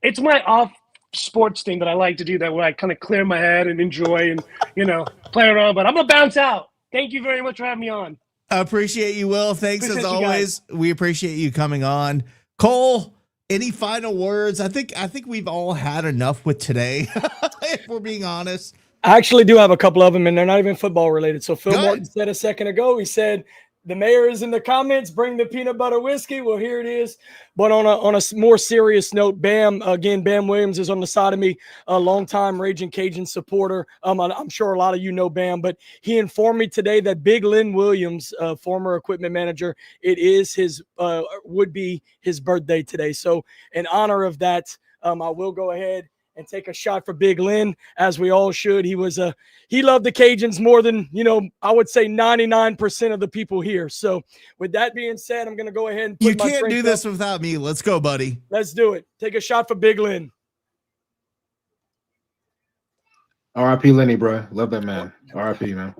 It's my off sports thing that I like to do, that where I kind of clear my head and enjoy and, you know, play around. But I'm going to bounce out. Thank you very much for having me on. I appreciate you, Will. Thanks Appreciate as you always. We appreciate you coming on. Cole, any final words? I think we've all had enough with today, if we're being honest. I actually do have a couple of them, and they're not even football related. So Phil Morton said a second ago, he said, the mayor is in the comments, bring the peanut butter whiskey. Well, here it is. But on a more serious note, Bam Williams is on the side of me, a longtime Raging Cajun supporter. I'm sure a lot of you know Bam, but he informed me today that Big Lynn Williams, former equipment manager, it is would be his birthday today. So in honor of that, I will go ahead and take a shot for Big Lynn, as we all should. He loved the Cajuns more than, I would say 99% of the people here. So with that being said, I'm going to go ahead and put You can't do this without me. Let's go, buddy. Let's do it. Take a shot for Big Lynn. R.I.P. Lenny, bro. Love that man. R.I.P. man.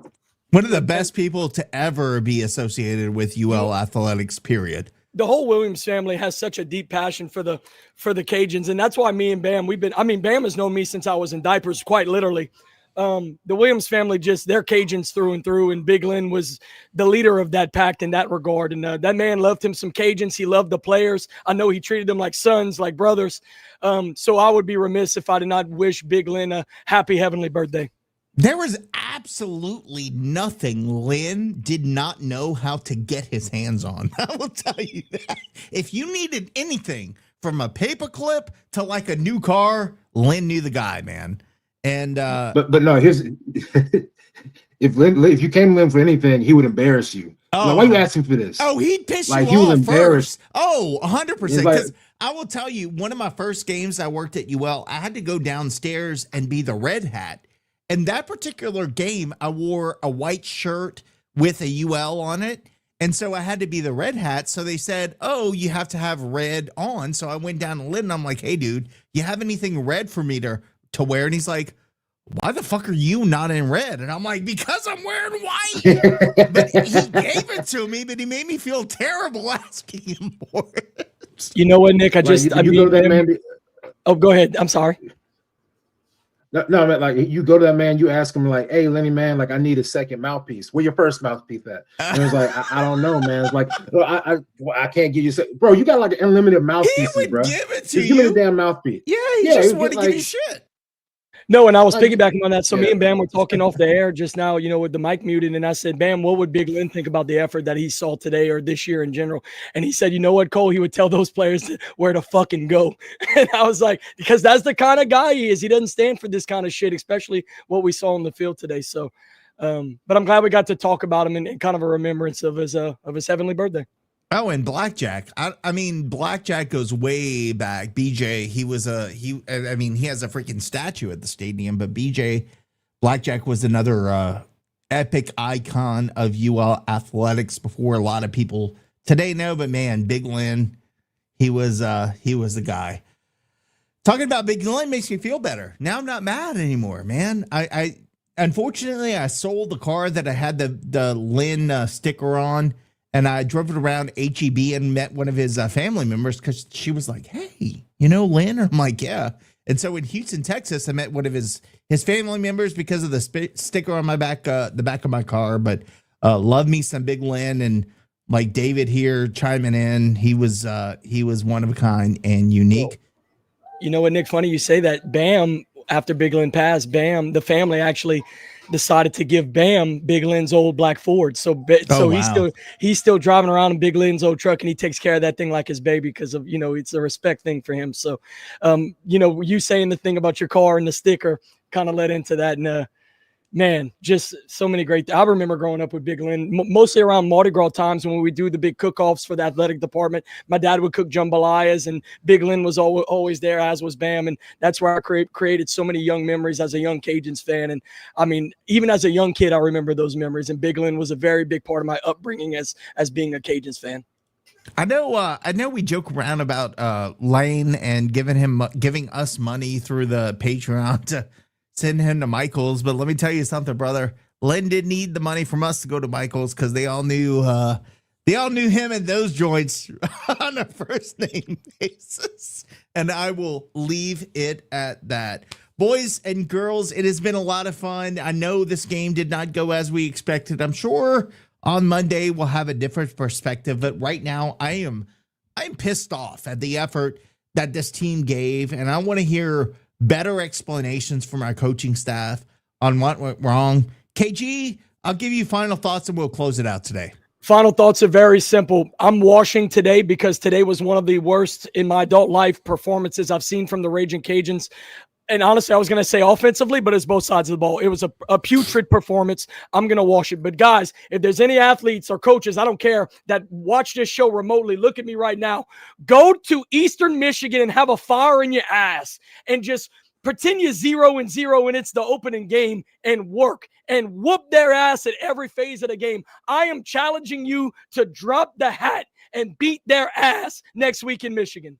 One of the best people to ever be associated with UL athletics, period. The whole Williams family has such a deep passion for the Cajuns. And that's why me and Bam, Bam has known me since I was in diapers, quite literally. The Williams family, they're Cajuns through and through. And Big Lynn was the leader of that pact in that regard. And that man loved him some Cajuns. He loved the players. I know he treated them like sons, like brothers. So I would be remiss if I did not wish Big Lynn a happy heavenly birthday. There was absolutely nothing Lynn did not know how to get his hands on. I will tell you that. If you needed anything from a paperclip to like a new car, Lynn knew the guy, man. And but no, here's if you came to Lynn for anything, he would embarrass you. Like, why are you asking for this? Oh, he'd piss like, you he off was first. Oh, 100%. Like, Because I will tell you, one of my first games I worked at UL, I had to go downstairs and be the red hat. And that particular game, I wore a white shirt with a UL on it. And so I had to be the red hat. So they said, oh, you have to have red on. So I went down to Lynn and I'm like, hey, dude, you have anything red for me to wear? And he's like, why the fuck are you not in red? And I'm like, because I'm wearing white. But he gave it to me, but he made me feel terrible asking him for it. You know what, Nick? I go to that man. Oh, go ahead. I'm sorry. No, man, like you go to that man, you ask him like, hey, Lenny, man, like I need a second mouthpiece. Where your first mouthpiece at? And it was like, I don't know, man. It's like, well, I can't give you, bro. You got like unlimited mouthpieces, bro. Give it to you. Give me the damn mouthpiece. Yeah, he just want to give you shit. No, and I was piggybacking on that. So me and Bam were talking off the air just now, with the mic muted. And I said, Bam, what would Big Lynn think about the effort that he saw today or this year in general? And he said, you know what, Cole? He would tell those players where to fucking go. And I was like, because that's the kind of guy he is. He doesn't stand for this kind of shit, especially what we saw on the field today. So, but I'm glad we got to talk about him in kind of a remembrance of his heavenly birthday. Oh, and Blackjack. I mean, Blackjack goes way back. BJ, he has a freaking statue at the stadium, but BJ Blackjack was another epic icon of UL athletics before a lot of people today know, but man, Big Lynn, he was the guy. Talking about Big Lynn makes me feel better. Now I'm not mad anymore, man. I unfortunately I sold the car that I had the Lynn sticker on. And I drove it around HEB and met one of his family members because she was like, hey, Lynn? I'm like, yeah. And so in Houston, Texas, I met one of his family members because of the sticker on my back, the back of my car. But love me some Big Lynn, and like David here chiming in, he was one of a kind and unique. You know what, Nick? Funny you say that. Bam, after Big Lynn passed, Bam, the family actually decided to give Bam Big Lynn's old black Ford. So wow. he's still driving around in Big Lynn's old truck, and he takes care of that thing like his baby because of, it's a respect thing for him. So, you saying the thing about your car and the sticker kind of led into that. And man, just so many great. I remember growing up with Big Lynn, mostly around Mardi Gras times when we do the big cook-offs for the athletic department. My dad would cook jambalayas, and Big Lynn was always there, as was Bam. And that's where I created so many young memories as a young Cajuns fan. And I mean, even as a young kid, I remember those memories. And Big Lynn was a very big part of my upbringing as being a Cajuns fan. I know we joke around about Lane and giving us money through the Patreon to send him to Michael's, but let me tell you something, brother. Len didn't need the money from us to go to Michael's because they all knew him in those joints on a first name basis. And I will leave it at that. Boys and girls, it has been a lot of fun. I know this game did not go as we expected. I'm sure on Monday we'll have a different perspective, but right now I'm pissed off at the effort that this team gave, and I want to hear better explanations from our coaching staff on what went wrong. KG, I'll give you final thoughts and we'll close it out today. Final thoughts are very simple. I'm washing today because today was one of the worst in my adult life performances I've seen from the Raging Cajuns. And honestly, I was going to say offensively, but it's both sides of the ball. It was a putrid performance. I'm going to wash it. But guys, if there's any athletes or coaches, I don't care, that watch this show remotely, look at me right now. Go to Eastern Michigan and have a fire in your ass and just pretend you're 0-0 and it's the opening game and work and whoop their ass at every phase of the game. I am challenging you to drop the hat and beat their ass next week in Michigan.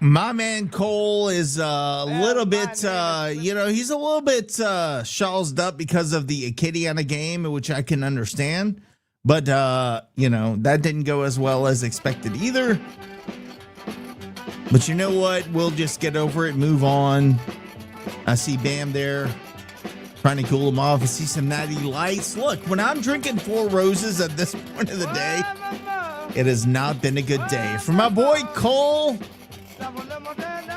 My man Cole is a little bit, he's a little bit shawled up because of the Acadiana game, which I can understand. But, that didn't go as well as expected either. But you know what? We'll just get over it, move on. I see Bam there trying to cool him off. I see some natty lights. Look, when I'm drinking Four Roses at this point of the day, it has not been a good day. For my boy Cole,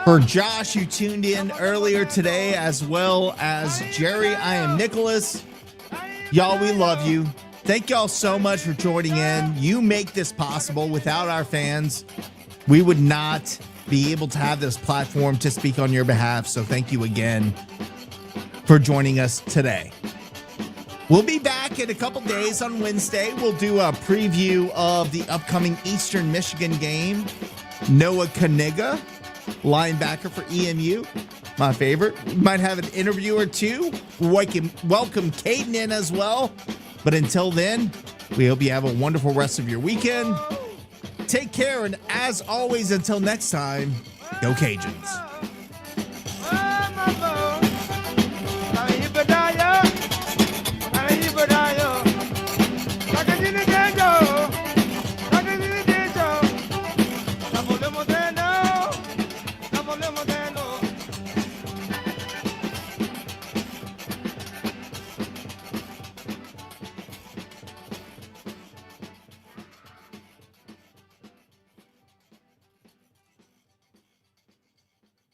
For Josh, who tuned in earlier today, as well as Jerry, I am Nicholas. Y'all, we love you. Thank y'all so much for joining in. You make this possible. Without our fans, we would not be able to have this platform to speak on your behalf. So thank you again for joining us today. We'll be back in a couple days on Wednesday. We'll do a preview of the upcoming Eastern Michigan game. Noah Kaniga, linebacker for EMU, my favorite. We might have an interview or two. Welcome Caden in as well. But until then, we hope you have a wonderful rest of your weekend. Take care, and as always, until next time, go Cajuns.